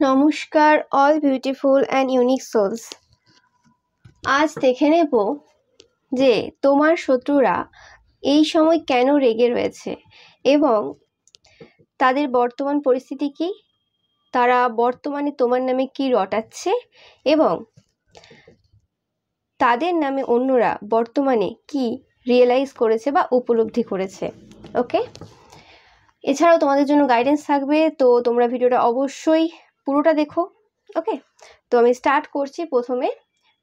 নমস্কার all beautiful and unique souls. আজ দেখে নেব যে তোমার শত্রুরা এই সময় কেন রেগে রয়েছে এবং তাদের বর্তমান পরিস্থিতি কি, তারা বর্তমানে তোমার নামে কি রটাচ্ছে এবং তাদের নামে অন্যরা বর্তমানে কি রিয়েলাইজ করেছে বা উপলব্ধি করেছে। ওকে, এছাড়াও তোমাদের জন্য গাইডেন্স থাকবে, তো তোমরা ভিডিওটা অবশ্যই পুরোটা দেখো। ওকে, তো আমি স্টার্ট করছি প্রথমে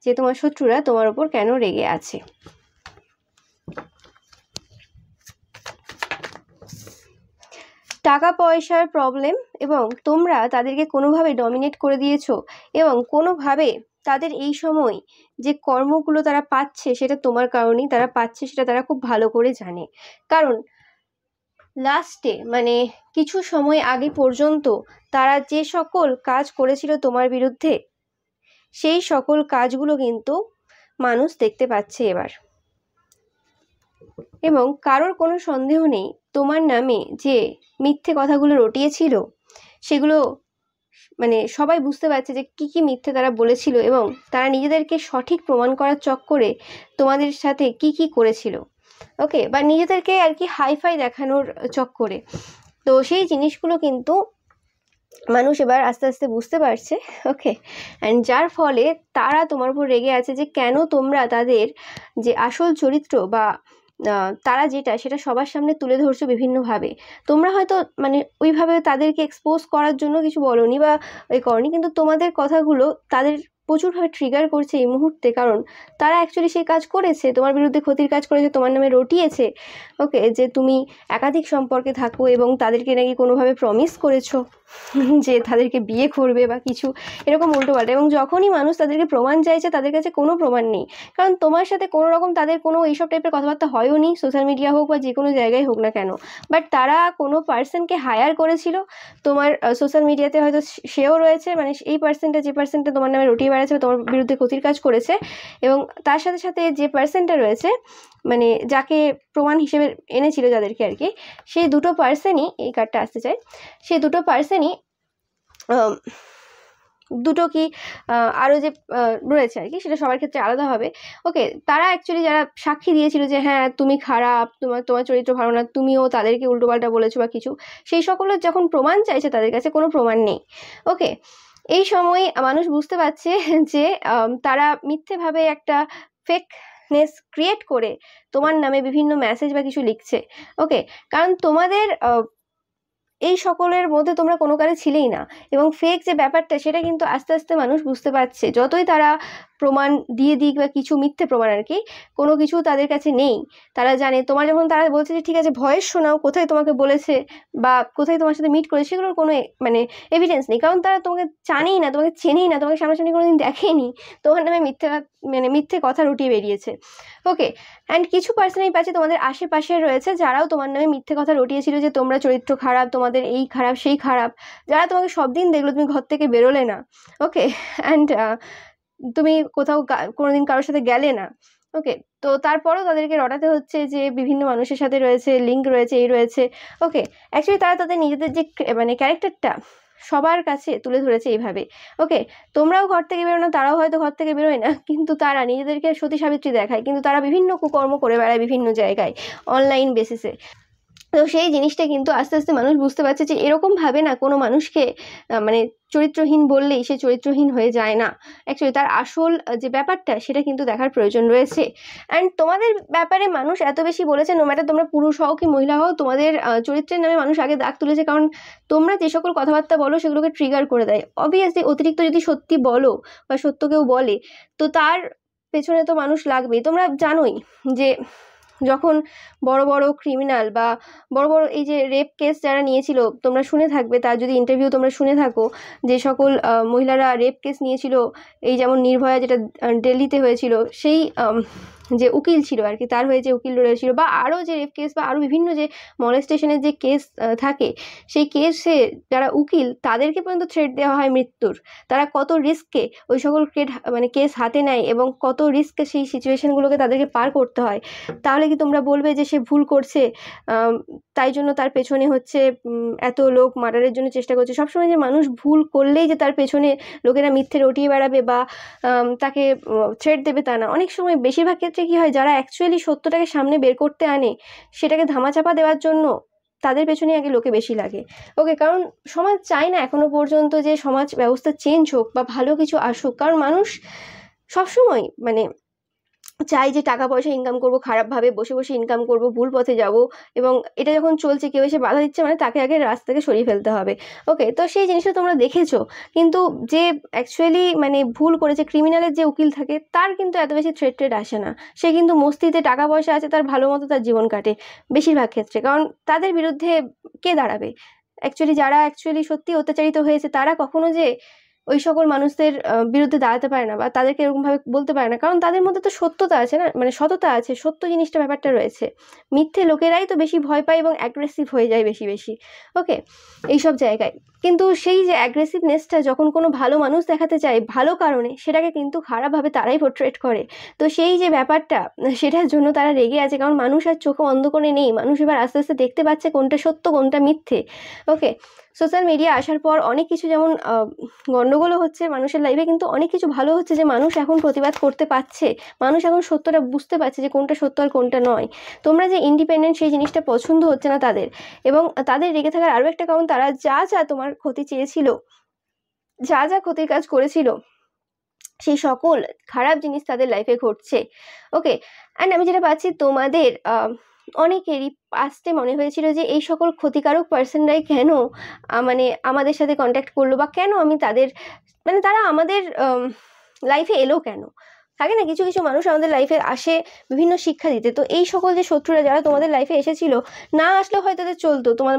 যে তোমার শত্রুরা তোমার উপর কেন রেগে আছে। টাকা পয়সার প্রবলেম এবং তোমরা তাদেরকে কোনোভাবে ডমিনেট করে দিয়েছো এবং কোনোভাবে তাদের এই সময় যে কর্মগুলো তারা পাচ্ছে সেটা তোমার কারণেই তারা পাচ্ছে, সেটা তারা খুব ভালো করে জানে। কারণ লাস্টে মানে কিছু সময় আগে পর্যন্ত তারা যে সকল কাজ করেছিল তোমার বিরুদ্ধে, সেই সকল কাজগুলো কিন্তু মানুষ দেখতে পাচ্ছে এবার। এবং কারোর কোনো সন্দেহ নেই, তোমার নামে যে মিথ্যে কথাগুলো রটিয়েছিল সেগুলো মানে সবাই বুঝতে পারছে যে কি কি মিথ্যে তারা বলেছিল এবং তারা নিজেদেরকে সঠিক প্রমাণ করার চক্করে তোমাদের সাথে কি কি করেছিল। ওকে, বা নিজেদেরকে আর কি হাইফাই দেখানোর চক্করে। তো সেই জিনিসগুলো কিন্তু মানুষ এবার আস্তে আস্তে বুঝতে পারছে। ওকে, অ্যান্ড যার ফলে তারা তোমার উপর রেগে আছে যে কেন তোমরা তাদের যে আসল চরিত্র বা তারা যেটা সেটা সবার সামনে তুলে ধরছো বিভিন্নভাবে। তোমরা হয়তো মানে ওইভাবে তাদেরকে এক্সপোজ করার জন্য কিছু বলোনি বা ওই করনি, কিন্তু তোমাদের কথাগুলো তাদের প্রচুরভাবে ট্রিগার করছে এই মুহূর্তে। কারণ তারা অ্যাকচুয়ালি সেই কাজ করেছে, তোমার বিরুদ্ধে ক্ষতির কাজ করেছে, তোমার নামে রটিয়েছে। ওকে, যে তুমি একাধিক সম্পর্কে থাকো এবং তাদেরকে নাকি কোনোভাবে প্রমিস করেছো যে তাদেরকে বিয়ে করবে বা কিছু এরকম উল্টোপাল্টা। এবং যখনই মানুষ তাদেরকে প্রমাণ চাইছে তাদের কাছে কোনো প্রমাণ নেই, কারণ তোমার সাথে কোনো রকম তাদের কোনো এইসব টাইপের কথাবার্তা হয়ও নি, সোশ্যাল মিডিয়া হোক বা যে কোনো জায়গায় হোক না কেন। বাট তারা কোনো পার্সনকে হায়ার করেছিল তোমার সোশ্যাল মিডিয়াতে, হয়তো সেও রয়েছে, মানে এই পার্সনটা যে পার্সনটা তোমার নামে রটিয়ে বেড়াচ্ছে বা তোমার বিরুদ্ধে ক্ষতির কাজ করেছে, এবং তার সাথে সাথে যে পার্সনটা রয়েছে মানে যাকে প্রমাণ হিসেবে এনেছিল যাদেরকে আর কি, সেই দুটো পার্সনই, এই কার্ডটা আসতে চাই, সেই দুটো পার্সনই দুটো কি আরও যে রয়েছে আর কি, সেটা সবার ক্ষেত্রে আলাদা হবে। ওকে, তারা অ্যাকচুয়ালি যারা সাক্ষী দিয়েছিল যে হ্যাঁ তুমি খারাপ, তোমার চরিত্র ভালো না, তুমিও তাদেরকে উল্টোপাল্টা বলেছো বা কিছু, সেই সকলের যখন প্রমাণ চাইছে তাদের কাছে কোনো প্রমাণ নেই। ওকে, এই সময় মানুষ বুঝতে পারছে যে তারা মিথ্যেভাবে একটা ফেকনেস ক্রিয়েট করে তোমার নামে বিভিন্ন মেসেজ বা কিছু লিখছে। ওকে, কারণ তোমাদের এই সকলের মধ্যে তোমরা কোনো কালে ছিলেই না, এবং ফেক যে ব্যাপারটা সেটা কিন্তু আস্তে আস্তে মানুষ বুঝতে পারছে। যতই তারা প্রমাণ দিয়ে দিক বা কিছু মিথ্যে প্রমাণ আর কি, কোনো কিছু তাদের কাছে নেই। তারা জানে তোমার যখন তারা বলছে যে ঠিক আছে ভয়েস শোনাও, কোথায় তোমাকে বলেছে বা কোথায় তোমার সাথে মিট করেছে, সেগুলোর কোনো মানে এভিডেন্স নেই, কারণ তারা তোমাকে জানেই না, তোমাকে চেনেই না, তোমাকে সামনাসামনি কোনোদিন দেখেনি, তোমার নামে মিথ্যে কথা রটিয়ে বেরিয়েছে। ওকে, অ্যান্ড কিছু পার্সনই পাচ্ছে তোমাদের আশেপাশে রয়েছে যারাও তোমার নামে মিথ্যে কথা রটিয়েছিল যে তোমরা চরিত্র খারাপ, তোমাদের এই খারাপ সেই খারাপ, যারা তোমাকে সব দিন দেখলো তুমি ঘর থেকে বেরোলে না। ওকে, অ্যান্ড তুমি কোথাও কোনোদিন কারোর সাথে গেলে না। ওকে, তো তারপরেও তাদেরকে রটাতে হচ্ছে যে বিভিন্ন মানুষের সাথে রয়েছে লিঙ্ক রয়েছে, এই রয়েছে। ওকে, অ্যাকচুয়ালি তারা তাদের নিজেদের যে মানে ক্যারেক্টারটা সবার কাছে তুলে ধরেছে এইভাবে। ওকে, তোমরাও ঘর থেকে বেরো না, তারাও হয়তো ঘর থেকে বেরোয় না, কিন্তু তারা নিজেদেরকে সতী সাবিত্রী দেখায়, কিন্তু তারা বিভিন্ন কুকর্ম করে বেড়ায় বিভিন্ন জায়গায় অনলাইন বেসিসে। তো সেই জিনিসটা কিন্তু আস্তে আস্তে মানুষ বুঝতে পারছে যে এরকমভাবে না কোনো মানুষকে মানে চরিত্রহীন বললেই সে চরিত্রহীন হয়ে যায় না। অ্যাকচুয়ালি তার আসল যে ব্যাপারটা সেটা কিন্তু দেখার প্রয়োজন রয়েছে। অ্যান্ড তোমাদের ব্যাপারে মানুষ এত বেশি বলেছে, নো ম্যাটার তোমরা পুরুষ হও কি মহিলা হও, তোমাদের চরিত্রের নামে মানুষ আগে দাগ তুলেছে, কারণ তোমরা যে সকল কথাবার্তা বলো সেগুলোকে ট্রিগার করে দেয়। অবভিয়াসলি অতিরিক্ত যদি সত্যি বলো বা সত্য কেউ বলে, তো তার পেছনে তো মানুষ লাগবেই। তোমরা জানোই যে যখন বড় বড় ক্রিমিনাল বা বড় বড় এই যে রেপ কেস যারা নিয়েছিল, তোমরা শুনে থাকবে, তার যদি ইন্টারভিউ তোমরা শুনে থাকো, যে সকল মহিলারা রেপ কেস নিয়েছিল, এই যেমন নির্ভয়া যেটা দিল্লিতে হয়েছিল, সেই যে উকিল ছিল আর কি, তার হয়ে যে উকিল লড়েছিল, বা আরও যে রেপ কেস বা আরও বিভিন্ন যে মলেস্টেশনের যে কেস থাকে, সেই কেসে যারা উকিল তাদেরকে পর্যন্ত থ্রেট দেওয়া হয় মৃত্যুর। তারা কত রিস্কে ওই সকল কেস হাতে নেয় এবং কত রিস্কে সেই সিচুয়েশনগুলোকে তাদেরকে পার করতে হয়। তাহলে কি তোমরা বলবে যে সে ভুল করছে, তাই জন্য তার পেছনে হচ্ছে এত লোক মার্ডারের জন্য চেষ্টা করছে? সবসময় যে মানুষ ভুল করলেই যে তার পেছনে লোকেরা মিথ্যে রটিয়ে বেড়াবে বা তাকে থ্রেট দেবে তা না। অনেক সময় বেশিরভাগ ক্ষেত্রে কি হয়, যারা অ্যাকচুয়ালি সত্যটাকে সামনে বের করতে আনে সেটাকে ধামাচাপা দেওয়ার জন্য তাদের পেছনে আগে লোকে বেশি লাগে। ওকে, কারণ সমাজ চায় না এখনো পর্যন্ত যে সমাজ ব্যবস্থা চেঞ্জ হোক বা ভালো কিছু আসুক। কারণ মানুষ সবসময় মানে চাই যে টাকা পয়সা ইনকাম করব, খারাপভাবে বসে বসে ইনকাম করব, ভুল পথে যাব, এবং এটা যখন চলছে কেউ এসে বাধা দিচ্ছে মানে তাকে আগে রাস্তা থেকে সরিয়ে ফেলতে হবে। ওকে, তো সেই জিনিসটা তোমরা দেখেছো। কিন্তু যে অ্যাকচুয়ালি মানে ভুল করেছে, ক্রিমিনালের যে উকিল থাকে, তার কিন্তু এত বেশি থ্রেট আসে না। সে কিন্তু মস্তিতে টাকা পয়সা আছে, তার ভালো মতো তার জীবন কাটে বেশিরভাগ ক্ষেত্রে। কারণ তাদের বিরুদ্ধে কে দাঁড়াবে? অ্যাকচুয়ালি যারা অ্যাকচুয়ালি সত্যি অত্যাচারিত হয়েছে তারা কখনো যে ওই সকল মানুষদের বিরুদ্ধে দাঁড়াতে পারে না বা তাদেরকে এরকমভাবে বলতে পারে না, কারণ তাদের মধ্যে তো সত্যতা আছে না, মানে সততা আছে, সত্য জিনিসটা ব্যাপারটা রয়েছে। মিথ্যে লোকেরাই তো বেশি ভয় পায় এবং অ্যাগ্রেসিভ হয়ে যায় বেশি বেশি। ওকে, এইসব জায়গায় কিন্তু সেই যে অ্যাগ্রেসিভনেসটা যখন কোনো ভালো মানুষ দেখাতে চায় ভালো কারণে, সেটাকে কিন্তু খারাপভাবে তারাই পোর্ট্রেট করে। তো সেই যে ব্যাপারটা, সেটার জন্য তারা রেগে আছে, কারণ মানুষ আর চোখে অন্ধ করে নেই। মানুষ এবার আস্তে আস্তে দেখতে পাচ্ছে কোনটা সত্য কোনটা মিথ্যে। ওকে, সোশ্যাল মিডিয়া আসার পর অনেক কিছু যেমন গন্ডগোলও হচ্ছে মানুষের লাইফে, কিন্তু অনেক কিছু ভালো হচ্ছে যে মানুষ এখন প্রতিবাদ করতে পারছে, মানুষ এখন সত্যটা বুঝতে পারছে যে কোনটা সত্য আর কোনটা নয়। তোমরা যে ইন্ডিপেন্ডেন্ট, সেই জিনিসটা পছন্দ হচ্ছে না তাদের, এবং তাদের রেগে থাকার আরও একটা কারণ, তারা যা যা তোমার ক্ষতি চেয়েছিল, যা যা ক্ষতির কাজ করেছিল, সেই সকল খারাপ জিনিস তাদের লাইফে ঘটছে। ওকে, অ্যান্ড আমি যেটা পাচ্ছি তোমাদের অনেকেরই পাস্টে মনে হয়েছিল যে এই সকল ক্ষতিকারক পার্সনরাই কেন মানে আমাদের সাথে কন্ট্যাক্ট করলো, বা কেন আমি তাদের মানে তারা আমাদের লাইফে এলো কেন। থাকে না কিছু কিছু মানুষ আমাদের লাইফে আসে বিভিন্ন শিক্ষা দিতে। তো এই সকল যে শত্রুরা যারা তোমাদের লাইফে এসেছিল, না আসলেও হয়তো তাদের চলতো, তোমার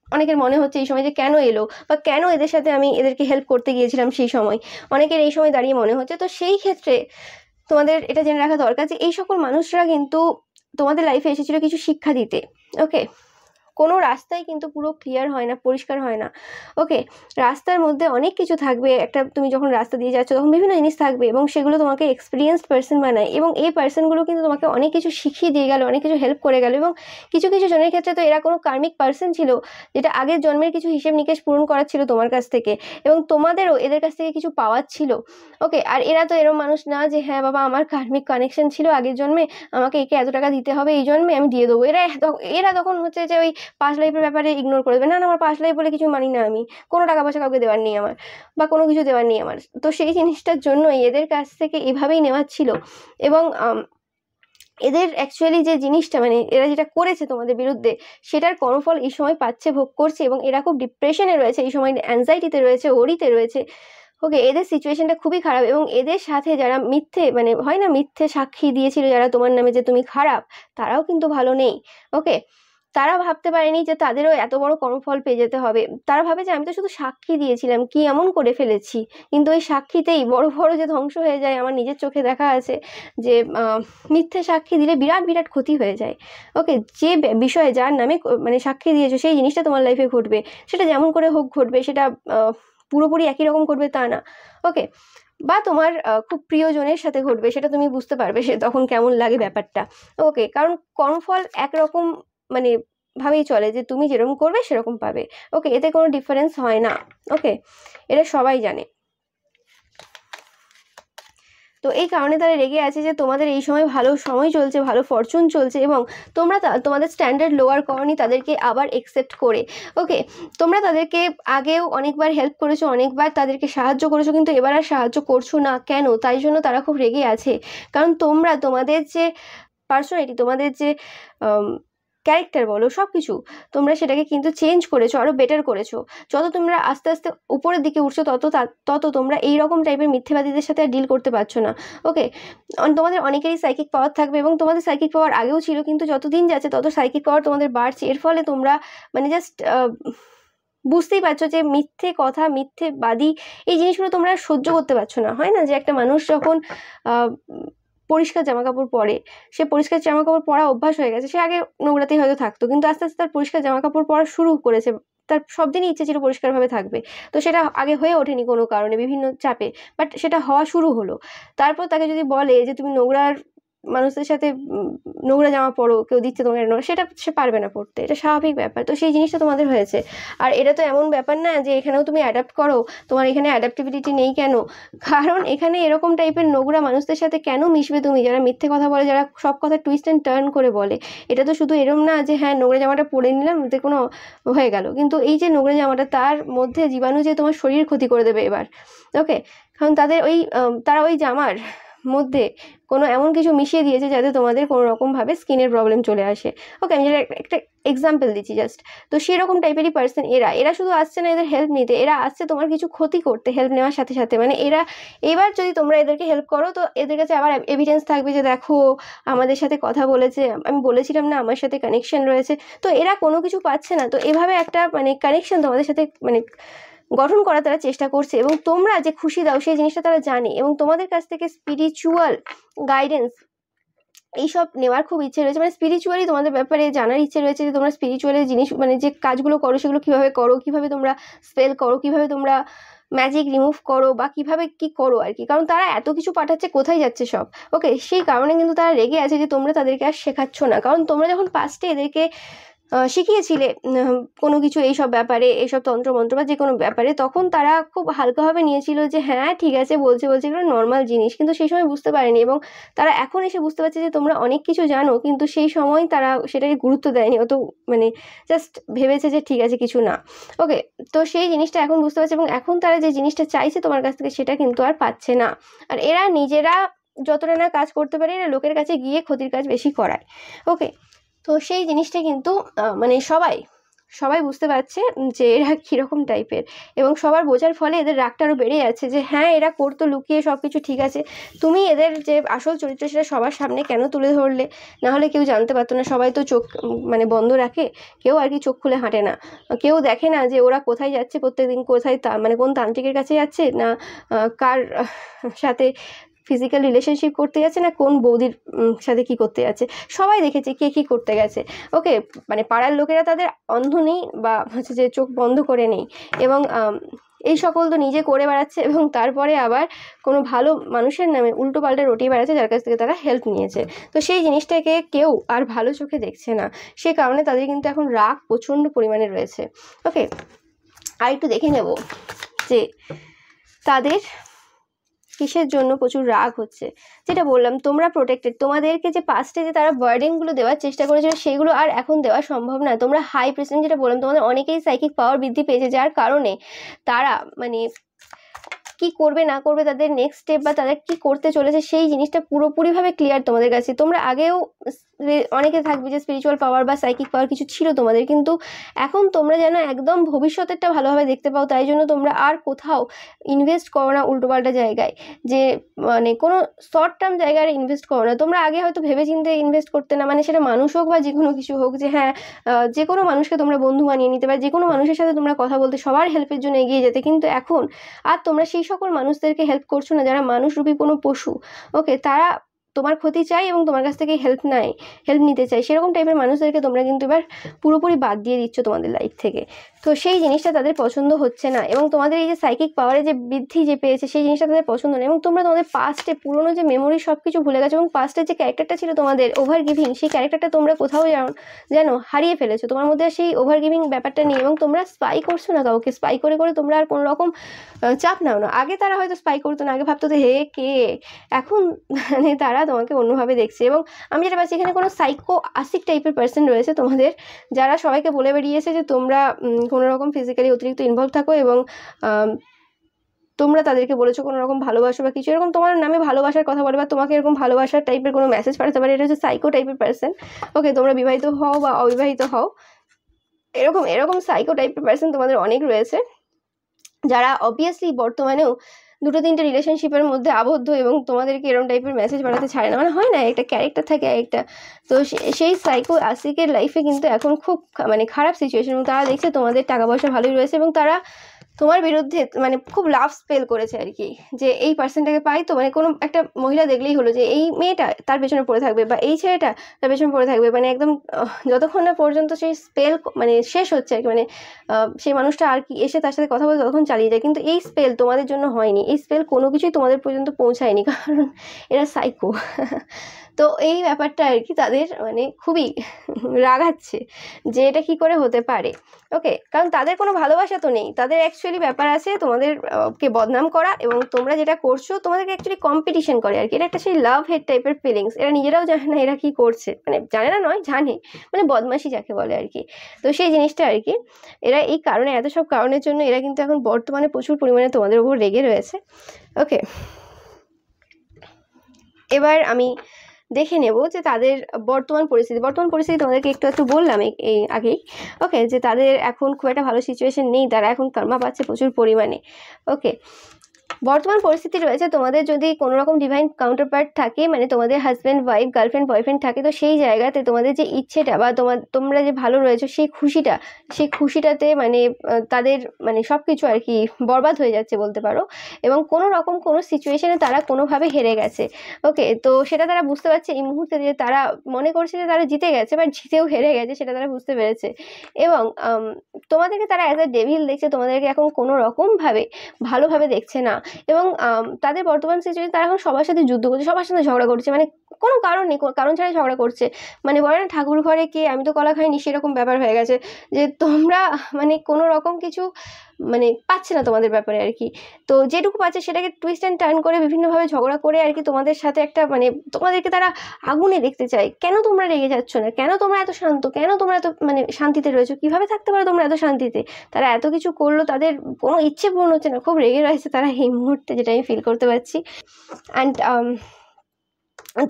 অনেকের মনে হচ্ছে এই সময় যে কেন এলো বা কেন এদের সাথে আমি এদেরকে হেল্প করতে গিয়েছিলাম সেই সময়, অনেকের এই সময় দাঁড়িয়ে মনে হচ্ছে। তো সেই ক্ষেত্রে তোমাদের এটা জেনে রাখা দরকার যে এই সকল মানুষরা কিন্তু তোমাদের লাইফে এসেছিল কিছু শিক্ষা দিতে। ওকে, কোনো রাস্তাই কিন্তু পুরো ক্লিয়ার হয় না, পরিষ্কার হয় না। ওকে, রাস্তার মধ্যে অনেক কিছু থাকবে। একটা তুমি যখন রাস্তা দিয়ে যাচ্ছ তখন বিভিন্ন জিনিস থাকবে এবং সেগুলো তোমাকে এক্সপিরিয়েন্সড পার্সন বানায়, এবং এই পার্সনগুলো কিন্তু তোমাকে অনেক কিছু শিখিয়ে দিয়ে গেল, অনেক কিছু হেল্প করে গেল। এবং কিছু কিছু জনের ক্ষেত্রে তো এরা কোনো কার্মিক পার্সন ছিল, যেটা আগের জন্মের কিছু হিসেব নিকেশ পূরণ করার ছিল তোমার কাছ থেকে, এবং তোমাদেরও এদের কাছ থেকে কিছু পাওয়ার ছিল। ওকে, আর এরা তো এরকম মানুষ না যে হ্যাঁ বাবা আমার কার্মিক কানেকশন ছিল আগের জন্মে, আমাকে একে এত টাকা দিতে হবে, এই জন্মে আমি দিয়ে দেবো। এরা তখন হচ্ছে যে ওই পাস্ট লাইফের ব্যাপারে ইগনোর করে দেবে, না না আমার পাস্ট লাইফ বলে কিছু মানি না, আমি কোনো টাকা পয়সা কাউকে দেওয়ার নেই আমার, বা কোনো কিছু দেওয়ার নেই আমার। তো সেই জিনিসটার জন্যই এদের কাছ থেকে এভাবেই নেওয়ার ছিল। এবং এদের অ্যাকচুয়ালি যে জিনিসটা মানে এরা যেটা করেছে তোমাদের বিরুদ্ধে, সেটার কর্মফল এই সময় পাচ্ছে, ভোগ করছে, এবং এরা খুব ডিপ্রেশনে রয়েছে এই সময়, অ্যাংজাইটিতে রয়েছে, ওরিতে রয়েছে। ওকে, এদের সিচুয়েশনটা খুবই খারাপ। এবং এদের সাথে যারা মিথ্যে মানে হয় না, মিথ্যে সাক্ষী দিয়েছিল যারা তোমার নামে যে তুমি খারাপ, তারাও কিন্তু ভালো নেই। ওকে, তারা ভাবতে পারেনি যে তাদেরও এত বড় কর্মফল পেয়ে যেতে হবে। তারা ভাবে যে আমি তো শুধু সাক্ষী দিয়েছিলাম, কি এমন করে ফেলেছি, কিন্তু ওই সাক্ষীতেই বড় বড় যে ধ্বংস হয়ে যায়, আমার নিজের চোখে দেখা আছে যে মিথ্যে সাক্ষী দিলে বিরাট বিরাট ক্ষতি হয়ে যায়। ওকে, যে বিষয়ে যার নামে মানে সাক্ষী দিয়েছো সেই জিনিসটা তোমার লাইফে ঘটবে, সেটা যেমন করে হোক ঘটবে, সেটা পুরোপুরি একই রকম করবে তা না। ওকে, বা তোমার খুব প্রিয়জনের সাথে ঘটবে, সেটা তুমি বুঝতে পারবে সে তখন কেমন লাগে ব্যাপারটা। ওকে, কারণ কর্মফল একরকম মানে ভাবেই চলে যে তুমি যেরকম করবে সেরকম পাবে। ওকে, এতে কোনো ডিফারেন্স হয় না। ওকে, এটা সবাই জানে। তো এই কারণে তারা রেগে আছে যে তোমাদের এই সময় ভালো সময় চলছে, ভালো ফরচুন চলছে, এবং তোমরা তোমাদের স্ট্যান্ডার্ড লোয়ার করনি তাদেরকে আবার একসেপ্ট করে। ওকে, তোমরা তাদেরকে আগেও অনেকবার হেল্প করেছো, অনেকবার তাদেরকে সাহায্য করেছো, কিন্তু এবার আর সাহায্য করছো না কেন, তাই জন্য তারা খুব রেগে আছে। কারণ তোমরা তোমাদের যে পার্সোনালিটি, তোমাদের যে ক্যারেক্টার বলো, সব কিছু তোমরা সেটাকে কিন্তু চেঞ্জ করেছো, আরও বেটার করেছো। যত তোমরা আস্তে আস্তে উপরের দিকে উঠছো তত তোমরা এইরকম টাইপের মিথ্যেবাদীদের সাথে আর ডিল করতে পারছো না। ওকে, তোমাদের অনেকেরই সাইকিক পাওয়ার থাকবে, এবং তোমাদের সাইকিক পাওয়ার আগেও ছিল, কিন্তু যত দিন যাচ্ছে তত সাইকিক পাওয়ার তোমাদের বাড়ছে। এর ফলে তোমরা মানে জাস্ট বুঝতেই পারছো যে মিথ্যে কথা, মিথ্যেবাদী এই জিনিসগুলো তোমরা সহ্য করতে পারছো না। হয় না যে একটা মানুষ যখন পরিষ্কার জামা কাপড় পরে, সে পরিষ্কার জামা কাপড় পরা অভ্যাস হয়ে গেছে, সে আগে নোংরাতেই হয়তো থাকতো, কিন্তু আস্তে আস্তে তার পরিষ্কার জামা কাপড় পরা শুরু করেছে, তার সব দিনই ইচ্ছে ছিল পরিষ্কারভাবে থাকবে, তো সেটা আগে হয়ে ওঠেনি কোনো কারণে, বিভিন্ন চাপে, বাট সেটা হওয়া শুরু হলো। তারপর তাকে যদি বলে যে তুমি নোংরার মানুষদের সাথে নোংরা জামা পরো, কেউ দিচ্ছে তোমাকে নোংরা, সেটা সে পারবে না পড়তে, এটা স্বাভাবিক ব্যাপার। তো সেই জিনিসটা তোমাদের হয়েছে। আর এটা তো এমন ব্যাপার না যে এখানেও তুমি অ্যাডাপ্ট করো, তোমার এখানে অ্যাডাপ্টিভিটি নেই কেন, কারণ এখানে এরকম টাইপের নোংরা মানুষদের সাথে কেন মিশবে তুমি, যারা মিথ্যে কথা বলে, যারা সব কথা টুইস্ট অ্যান্ড টার্ন করে বলে। এটা তো শুধু এরম না যে হ্যাঁ নোংরা জামাটা পরে নিলাম এতে কোনো হয়ে গেল, কিন্তু এই যে নোংরা জামাটা, তার মধ্যে জীবাণু যে তোমার শরীর ক্ষতি করে দেবে এবার। ওকে, কারণ তাদের ওই তারা ওই জামার মধ্যে কোনো এমন কিছু মিশিয়ে দিয়েছে যাতে তোমাদের কোনো রকমভাবে স্কিনের প্রবলেম চলে আসে। ওকে, আমি যেটা একটা এক্সাম্পল দিচ্ছি জাস্ট। তো সেরকম টাইপেরই পার্সন এরা শুধু আসছে না এদের হেল্প নিতে, এরা আসছে তোমার কিছু ক্ষতি করতে হেল্প নেওয়ার সাথে সাথে। মানে এরা এবার যদি তোমরা এদেরকে হেল্প করো তো এদের কাছে আবার এভিডেন্স থাকবে যে দেখো আমাদের সাথে কথা বলেছে, আমি বলেছিলাম না আমার সাথে কানেকশন রয়েছে। তো এরা কোনো কিছু পাচ্ছে না, তো এভাবে একটা মানে কানেকশন তোমাদের সাথে মানে গঠন করার তারা চেষ্টা করছে, এবং তোমরা যে খুশি দাও সেই জিনিসটা তারা জানে, এবং তোমাদের কাছ থেকে স্পিরিচুয়াল গাইডেন্স এইসব নেওয়ার খুব ইচ্ছে রয়েছে। মানে স্পিরিচুয়ালি তোমাদের ব্যাপারে জানার ইচ্ছে রয়েছে যে তোমরা স্পিরিচুয়ালি জিনিস মানে যে কাজগুলো করো সেগুলো কিভাবে করো, কিভাবে তোমরা স্পেল করো, কিভাবে তোমরা ম্যাজিক রিমুভ করো, বা কিভাবে কি করো আর কি। কারণ তারা এত কিছু পাঠাচ্ছে, কোথায় যাচ্ছে সব। ওকে, সেই কারণে কিন্তু তারা রেগে আছে যে তোমরা তাদেরকে আর শেখাচ্ছ না। কারণ তোমরা যখন পাস্টে এদেরকে শিখিয়েছিলে কোনো কিছু এইসব ব্যাপারে, এইসব তন্ত্রমন্ত্র বা যে কোনো ব্যাপারে, তখন তারা খুব হালকাভাবে নিয়েছিল যে হ্যাঁ ঠিক আছে বলছে এগুলো নর্মাল জিনিস, কিন্তু সেই সময় বুঝতে পারেনি, এবং তারা এখন এসে বুঝতে পারছে যে তোমরা অনেক কিছু জানো, কিন্তু সেই সময় তারা সেটাকে গুরুত্ব দেয়নি অত, মানে জাস্ট ভেবেছে যে ঠিক আছে কিছু না। ওকে, তো সেই জিনিসটা এখন বুঝতে পারছে, এবং এখন তারা যে জিনিসটা চাইছে তোমার কাছ থেকে সেটা কিন্তু আর পাচ্ছে না। আর এরা নিজেরা যতটা না কাজ করতে পারে, এরা লোকের কাছে গিয়ে ক্ষতির কাজ বেশি করায়। ওকে, তো সেই জিনিসটা কিন্তু মানে সবাই বুঝতে পারছে যে এরা কীরকম টাইপের, এবং সবার বোঝার ফলে এদের রাগটা আরও বেড়ে যাচ্ছে যে হ্যাঁ এরা করতো লুকিয়ে সব কিছু, ঠিক আছে তুমি এদের যে আসল চরিত্র সেটা সবার সামনে কেন তুলে ধরলে, নাহলে কেউ জানতে পারতো না। সবাই তো চোখ মানে বন্ধ রাখে, কেউ আর কি চোখ খুলে হাঁটে না, কেউ দেখে না যে ওরা কোথায় যাচ্ছে প্রত্যেকদিন, কোথায় মানে কোন তান্ত্রিকের কাছে যাচ্ছে, না কার সাথে ফিজিক্যাল রিলেশনশিপ করতে যাচ্ছে, না কোন বৌদির সাথে কি করতে যাচ্ছে, সবাই দেখেছে কে কি করতে গেছে। ওকে, মানে পাড়ার লোকেরা তাদের অন্ধ নেই, বা হচ্ছে যে চোখ বন্ধ করে নেই, এবং এই সকল তো নিজে করে বেড়াচ্ছে, এবং তারপরে আবার কোনো ভালো মানুষের নামে উল্টো পাল্টা রটিয়ে বেড়াচ্ছে যার কাছ থেকে তারা হেল্প নিয়েছে। তো সেই জিনিসটাকে কেউ আর ভালো চোখে দেখছে না, সে কারণে তাদের কিন্তু এখন রাগ প্রচণ্ড পরিমাণে রয়েছে। ওকে, আর একটু দেখে নেব যে তাদের কিসের জন্য প্রচুর রাগ হচ্ছে। যেটা বললাম তোমরা প্রোটেক্টেড, তোমাদেরকে যে পাস্টে যে তারা বার্ডেনগুলো দেওয়ার চেষ্টা করেছিল সেগুলো আর এখন দেওয়া সম্ভব না। তোমরা হাই প্রেসেন্ট, যেটা বললাম তোমাদের অনেকেই সাইকিক পাওয়ার বৃদ্ধি পেয়েছে, যার কারণে তারা মানে কি করবে না করবে, তাদের নেক্সট স্টেপ বা তাদের কি করতে চলেছে সেই জিনিসটা পুরোপুরিভাবে ক্লিয়ার তোমাদের কাছে। তোমরা আগেও অনেকে থাকবে যে স্পিরিচুয়াল পাওয়ার বা সাইকিক পাওয়ার কিছু ছিল তোমাদের, কিন্তু এখন তোমরা যেন একদম ভবিষ্যতেরটা ভালোভাবে দেখতে পাও, তাই জন্য তোমরা আর কোথাও ইনভেস্ট করো না উল্টোপাল্টা জায়গায়, যে মানে কোনো শর্ট টার্ম জায়গায় ইনভেস্ট করো না। তোমরা আগে হয়তো ভেবেচিন্তে ইনভেস্ট করতে না, মানে সেটা মানুষ হোক বা যে কোনো কিছু হোক, যে হ্যাঁ যে কোনো মানুষকে তোমরা বন্ধু বানিয়ে নিতে পারো, যে কোনো মানুষের সাথে তোমরা কথা বলতে, সবার হেল্পের জন্য এগিয়ে যেতে, কিন্তু এখন আর তোমরা সেই সকল মানুষদেরকে হেল্প করছো না যারা মানুষরূপী কোনো পশু। ওকে, তারা তোমার ক্ষতি চাই এবং তোমার কাছ থেকে হেল্প নিতে চাই, সেরকম টাইপের মানুষদেরকে তোমরা কিন্তু এবার পুরোপুরি বাদ দিয়ে দিচ্ছ তোমাদের লাইফ থেকে। তো সেই জিনিসটা তাদের পছন্দ হচ্ছে না, এবং তোমাদের এই যে সাইকিক পাওয়ারে যে বৃদ্ধি যে পেয়েছে সেই জিনিসটা তাদের পছন্দ না, এবং তোমরা তোমাদের পাস্টে পুরোনো যে মেমোরি সব কিছু ভুলে গেছো, এবং পাস্টের যে ক্যারেক্টারটা ছিল তোমাদের ওভার গিভিং, সেই ক্যারেক্টারটা তোমরা কোথাও যেন হারিয়ে ফেলেছো। তোমার মধ্যে সেই ওভার গিভিং ব্যাপারটা নেই, এবং তোমরা স্পাই করছো না কাউকে, স্পাই করে তোমরা আর কোনো রকম চাপ নাও না। আগে তারা হয়তো স্পাই করতো না, আগে ভাবতো হে কে, এখন মানে তারা তোমাকে অন্যভাবে দেখছে। এবং আমি যেটা পাচ্ছি এখানে কোনো সাইকো আসিক টাইপের পার্সন রয়েছে তোমাদের, যারা সবাইকে বলে বেরিয়েছে যে তোমরা কোনো রকম ফিজিক্যালি অতিরিক্ত ইনভলভ থাকো, এবং তোমরা তাদেরকে বলেছো কোনো রকম ভালোবাসো বা কিছু এরকম, তোমার নামে ভালোবাসার কথা বলে বা তোমাকে এরকম ভালোবাসার টাইপের কোনো মেসেজ পাঠাতে পারে, এটা হচ্ছে সাইকো টাইপের পার্সন। ওকে, তোমরা বিবাহিত হও বা অবিবাহিত হও, এরকম সাইকো টাইপের পার্সন তোমাদের অনেক রয়েছে, যারা অবভিয়াসলি বর্তমানেও 2-3টে রিলেশনশিপের মধ্যে আবদ্ধ, এবং তোমাদেরকে এরকম টাইপের মেসেজ পাঠাতে ছাড়ে না। মানে হয় না একটা ক্যারেক্টার থাকে একটা, তো সেই সাইকো আসিকের লাইফে কিন্তু এখন খুব মানে খারাপ সিচুয়েশন, এবং তারা দেখছে তোমাদের টাকা পয়সা ভালোই রয়েছে, এবং তারা তোমার বিরুদ্ধে মানে খুব লাভ স্পেল করেছে আর কি, যে এই পার্সনটাকে পাই তো, মানে কোনো একটা মহিলা দেখলেই হলো যে এই মেয়েটা তার পেছনে পড়ে থাকবে বা এই ছেলেটা তার পেছনে পড়ে থাকবে, মানে একদম যতক্ষণ না পর্যন্ত সেই স্পেল মানে শেষ হচ্ছে আর কি, মানে সেই মানুষটা আর কি এসে তার সাথে কথা বলে ততক্ষণ চালিয়ে যায়। কিন্তু এই স্পেল তোমাদের জন্য হয়নি, এই স্পেল কোনো কিছুই তোমাদের পর্যন্ত পৌঁছায়নি, কারণ এরা সাইকো। তো এই ব্যাপারটা আর কি তাদের মানে খুবই রাগাচ্ছে যে এটা কি করে হতে পারে। ওকে, কারণ তাদের কোনো ভালোবাসা তো নেই, তাদের অ্যাকচুয়ালি ব্যাপার আছে তোমাদের কে বদনাম করা, এবং তোমরা যেটা করছো তোমাদেরকে অ্যাকচুয়ালি কম্পিটিশন করে আর কি। এটা একটা সেই লাভ হেড টাইপের ফিলিংস, এরা নিজেরাও জানে না এরা কি করছে, মানে জানে না নয় জানে, মানে বদমাশি যাকে বলে আর কি। তো সেই জিনিসটা আর কি, এরা এই কারণে এত সব কারণের জন্য এরা কিন্তু এখন বর্তমানে প্রচুর পরিমাণে তোমাদের উপর রেগে রয়েছে। ওকে, এবার আমি দেখে নেব যে তাদের বর্তমান পরিস্থিতি তোমাদেরকে একটু বললাম এই আগেই। ওকে, যে তাদের এখন খুব একটা ভালো সিচুয়েশন নেই, তারা এখন কর্মা পাচ্ছে প্রচুর পরিমাণে। ওকে, বর্তমান পরিস্থিতি রয়েছে তোমাদের যদি কোনো রকম ডিভাইন কাউন্টার পার্ট থাকে, মানে তোমাদের হাজব্যান্ড ওয়াইফ গার্লফ্রেন্ড বয়ফ্রেন্ড থাকে, তো সেই জায়গাতে তোমাদের যে ইচ্ছেটা বা তোমরা যে ভালো রয়েছো সেই খুশিটাতে মানে তাদের মানে সব কিছু আর কি বরবাদ হয়ে যাচ্ছে বলতে পারো, এবং কোনো রকম কোনো সিচুয়েশনে তারা কোনোভাবে হেরে গেছে। ওকে, তো সেটা তারা বুঝতে পারছে এই মুহূর্তে, যে তারা মনে করছে যে তারা জিতে গেছে, বাট জিতেও হেরে গেছে সেটা তারা বুঝতে পেরেছে। এবং তোমাদেরকে তারা অ্যাজ আ ডেভিল দেখছে, তোমাদেরকে এখন কোনো রকমভাবে ভালোভাবে দেখছে না। এবং তাদের বর্তমান সিচুয়েশন, তারা এখন সবার সাথে যুদ্ধ করছে, সবার সাথে ঝগড়া করছে, মানে কোনো কারণ নেই, কারণ ছাড়াই ঝগড়া করছে। মানে বলে না ঠাকুর ঘরে কে, আমি তো কলা খাইনি, সেরকম ব্যাপার হয়ে গেছে, যে তোমরা মানে কোনো রকম কিছু মানে পাচ্ছে না তোমাদের ব্যাপারে আর কি। তো যেটুকু পাচ্ছে সেটাকে টুইস্ট অ্যান্ড টার্ন করে বিভিন্নভাবে ঝগড়া করে আর কি তোমাদের সাথে একটা মানে তোমাদেরকে তারা আগুনে দেখতে চায়। কেন তোমরা রেগে যাচ্ছ না, কেন তোমরা এত শান্ত, কেন তোমরা এত মানে শান্তিতে রয়েছো, কিভাবে থাকতে পারো তোমরা এত শান্তিতে। তারা এত কিছু করলো, তাদের কোনো ইচ্ছে পূরণ হচ্ছে না, খুব রেগে রয়েছে তারা এই মুহূর্তে, যেটা আমি ফিল করতে পারছি। অ্যান্ড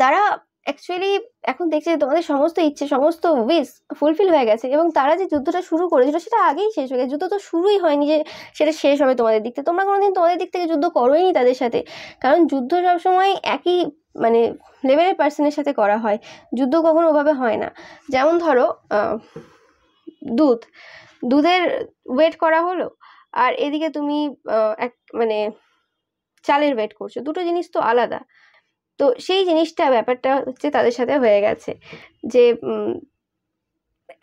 তারা অ্যাকচুয়ালি এখন দেখছে যে তোমাদের সমস্ত ইচ্ছে সমস্ত উইশ ফুলফিল হয়ে গেছে, এবং তারা যে যুদ্ধটা শুরু করেছিল সেটা আগেই শেষ হয়ে গেছে। যুদ্ধ তো শুরুই হয়নি যে সেটা শেষ হবে তোমাদের দিক থেকে, তোমরা কোনোদিন তোমাদের দিক থেকে যুদ্ধ করোইনি তাদের সাথে, কারণ যুদ্ধ সবসময় একই মানে লেভেলের পার্সনের সাথে করা হয়, যুদ্ধ কখনো ওভাবে হয় না। যেমন ধরো দুধের ওয়েট করা হলো, আর এদিকে তুমি এক মানে চালের ওয়েট করছো, দুটো জিনিস তো আলাদা। তো সেই জিনিসটা ব্যাপারটা হচ্ছে তাদের সাথে হয়ে গেছে, যে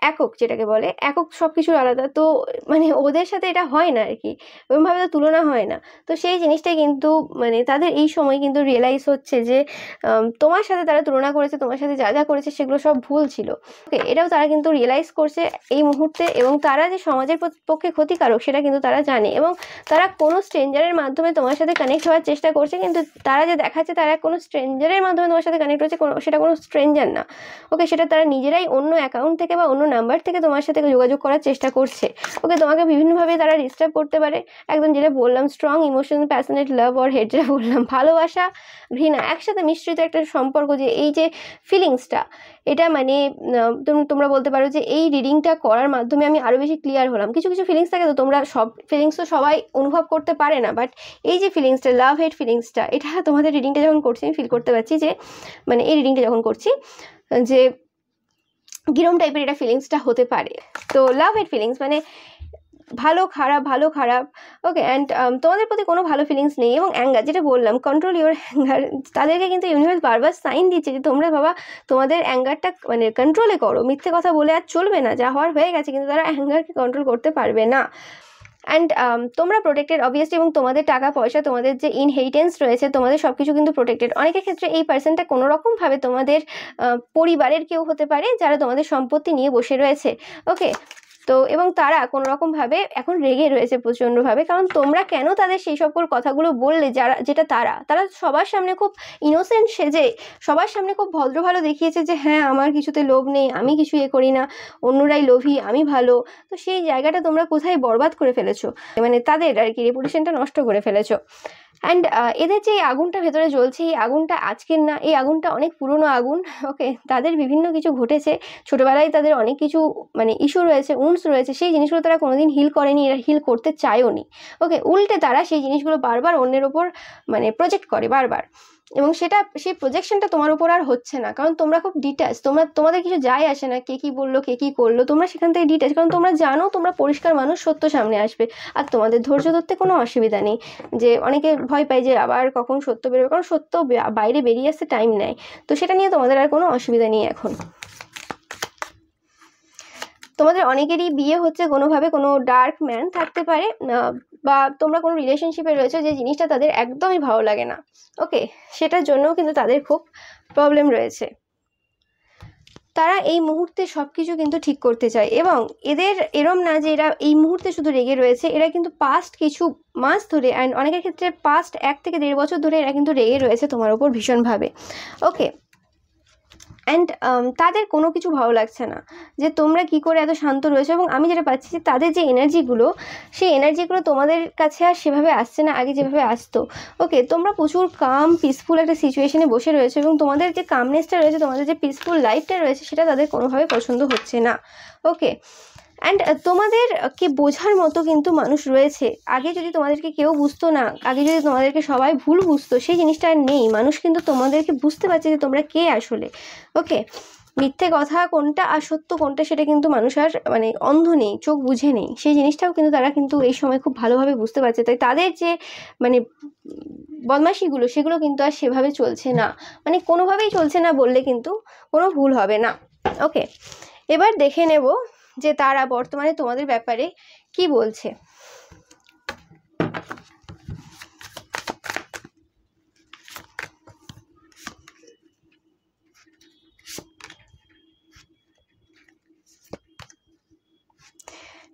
একক যেটাকে বলে, একক সব কিছুর আলাদা। তো মানে ওদের সাথে এটা হয় না আর কি, ওরকমভাবে তো তুলনা হয় না। তো সেই জিনিসটাই কিন্তু মানে তাদের এই সময় কিন্তু রিয়েলাইজ হচ্ছে যে তোমার সাথে তারা তুলনা করেছে, তোমার সাথে যা যা করেছে সেগুলো সব ভুল ছিল। ওকে, এটাও তারা কিন্তু রিয়েলাইজ করছে এই মুহূর্তে, এবং তারা যে সমাজের পক্ষে ক্ষতিকারক সেটা কিন্তু তারা জানে, এবং তারা কোনো স্ট্রেঞ্জারের মাধ্যমে তোমার সাথে কানেক্ট হওয়ার চেষ্টা করছে, কিন্তু তারা যে দেখাচ্ছে তারা কোনো স্ট্রেঞ্জারের মাধ্যমে তোমার সাথে কানেক্ট হচ্ছে, সেটা কোনো স্ট্রেঞ্জার না। ওকে, সেটা তারা নিজেরাই অন্য অ্যাকাউন্ট থেকে বা অন্য নাম্বার থেকে তোমার সাথে যোগাযোগ করার চেষ্টা করছে। ওকে, তোমাকে বিভিন্নভাবে তারা ডিস্টার্ব করতে পারে, একদম যেটা বললাম strong emotion passionate love or head, যেটা বললাম ভালোবাসা ঘৃণা একসাথে মিশ্রিত একটা সম্পর্ক, যে এই যে ফিলিংসটা, এটা মানে তোমরা বলতে পারো যে এই রিডিংটা করার মাধ্যমে আমি আরও বেশি ক্লিয়ার হলাম। কিছু কিছু ফিলিংস থাকে, তো তোমরা সব ফিলিংস তো সবাই অনুভব করতে পারে না, বাট এই যে ফিলিংসটা লাভ হেড ফিলিংসটা, এটা তোমাদের রিডিংটা যখন করছি আমি ফিল করতে পারছি, যে মানে এই রিডিংটা যখন করছি যে কিরম টাইপের এটা ফিলিংসটা হতে পারে। তো লাভ হেড ফিলিংস মানে ভালো খারাপ। ওকে, অ্যান্ড তোমাদের প্রতি কোনো ভালো ফিলিংস নেই। এবং অ্যাঙ্গার, যেটা বললাম কন্ট্রোল ইউর অ্যাঙ্গার, তাদেরকে কিন্তু ইউনিভার্স বারবার সাইন দিচ্ছে যে তোমরা বাবা তোমাদের অ্যাঙ্গারটা মানে কন্ট্রোলে করো, মিথ্যে কথা বলে আর চলবে না, যা হওয়ার হয়ে গেছে, কিন্তু তারা অ্যাঙ্গারকে কন্ট্রোল করতে পারবে না। অ্যান্ড তোমরা প্রোটেক্টেড অবভিয়াসলি, এবং তোমাদের টাকা পয়সা তোমাদের যে ইনহেরিটেন্স রয়েছে তোমাদের সব কিছু কিন্তু প্রোটেক্টেড। অনেকের ক্ষেত্রে এই পার্সনটা কোনো রকমভাবে তোমাদের পরিবারের কেউ হতে পারে, যারা তোমাদের সম্পত্তি নিয়ে বসে রয়েছে। ওকে, তো এবং তারা কোনো রকমভাবে এখন রেগে রয়েছে প্রচণ্ডভাবে, কারণ তোমরা কেন তাদের সেই সকল কথাগুলো বললে যেটা তারা সবার সামনে খুব ইনোসেন্ট সেজে সবার সামনে খুব ভদ্র ভালো দেখিয়েছে, যে হ্যাঁ আমার কিছুতে লোভ নেই, আমি কিছু করি না, অন্যরাই লোভী, আমি ভালো। তো সেই জায়গাটা তোমরা কোথায় বরবাদ করে ফেলেছো, মানে তাদের আর কি রেপুটেশনটা নষ্ট করে ফেলেছো। অ্যান্ড এদের যে এই আগুনটা ভেতরে জ্বলছে, এই আগুনটা আজকের না, এই আগুনটা অনেক পুরনো আগুন। ওকে, তাদের বিভিন্ন কিছু ঘটেছে ছোটোবেলায়, তাদের অনেক কিছু মানে ইস্যু রয়েছে, উন্স রয়েছে, সেই জিনিসগুলো তারা কোনোদিন হিল করেনি, এরা হিল করতে চায়ও নি। ওকে, উল্টে তারা সেই জিনিসগুলো বারবার অন্যের ওপর মানে প্রজেক্ট করে বারবার। এবং সেই প্রজেকশনটা তোমার উপর আর হচ্ছে না, কারণ তোমরা খুব ডিট্যাচ, তোমাদের কিছু যায় আসে না কে কি বললো কে কি করলো, তোমরা সেখান থেকে ডিট্যাচ, কারণ তোমরা জানো তোমরা পরিষ্কার মানুষ, সত্য সামনে আসবে, আর তোমাদের ধৈর্য ধরতে কোনো অসুবিধা নেই। যে অনেকে ভয় পায় যে আবার কখন সত্য বেরোবে, কারণ সত্য বাইরে বেরিয়ে আসতে টাইম নেয়, তো সেটা নিয়ে তোমাদের আর কোনো অসুবিধা নেই এখন। তোমাদের অনেকেরই বিয়ে হচ্ছে কোনোভাবে, কোনো ডার্ক ম্যান থাকতে পারে, বা তোমরা কোনো রিলেশনশিপে রয়েছে যে জিনিসটা তাদের একদমই ভালো লাগে না, ওকে, সেটার জন্যও কিন্তু তাদের খুব প্রবলেম রয়েছে। তারা এই মুহূর্তে সব কিছু কিন্তু ঠিক করতে চায়, এবং এদের এরম না যে এরা এই মুহূর্তে শুধু রেগে রয়েছে, এরা কিন্তু পাস্ট কিছু মাস ধরে, অ্যান্ড অনেকের ক্ষেত্রে পাস্ট 1 থেকে 1.5 বছর ধরে এরা কিন্তু রেগে রয়েছে তোমার ওপর ভীষণভাবে, ওকে। অ্যান্ড তাদের কোনো কিছু ভালো লাগছে না যে তোমরা কি করে এত শান্ত রয়েছো, এবং আমি যেটা পাচ্ছি যে তাদের যে এনার্জিগুলো, সেই এনার্জিগুলো তোমাদের কাছে আর সেভাবে আসছে না আগে যেভাবে আসতো, ওকে। তোমরা প্রচুর কাম পিসফুল একটা সিচুয়েশনে বসে রয়েছে, এবং তোমাদের যে কামনেসটা রয়েছে, তোমাদের যে পিসফুল লাইফটা রয়েছে, সেটা তাদের কোনোভাবে পছন্দ হচ্ছে না, ওকে। অ্যান্ড তোমাদেরকে বোঝার মতো কিন্তু মানুষ রয়েছে, আগে যদি তোমাদেরকে কেউ বুঝতো না, আগে যদি তোমাদেরকে সবাই ভুল বুঝতো, সেই জিনিসটা আর নেই, মানুষ কিন্তু তোমাদেরকে বুঝতে পারছে যে তোমরা কে আসলে, ওকে। মিথ্যে কথা কোনটা আর সত্য কোনটা সেটা কিন্তু মানুষ আর মানে অন্ধ নেই, চোখ বুঝে নেই, সেই জিনিসটাও কিন্তু তারা কিন্তু এই সময় খুব ভালোভাবে বুঝতে পারছে, তাই তাদের যে মানে বদমাশিগুলো সেগুলো কিন্তু আর সেভাবে চলছে না, মানে কোনোভাবেই চলছে না বললে কিন্তু কোনো ভুল হবে না, ওকে। এবার দেখে নেব যে তারা বর্তমানে তোমাদের ব্যাপারে কি বলছে।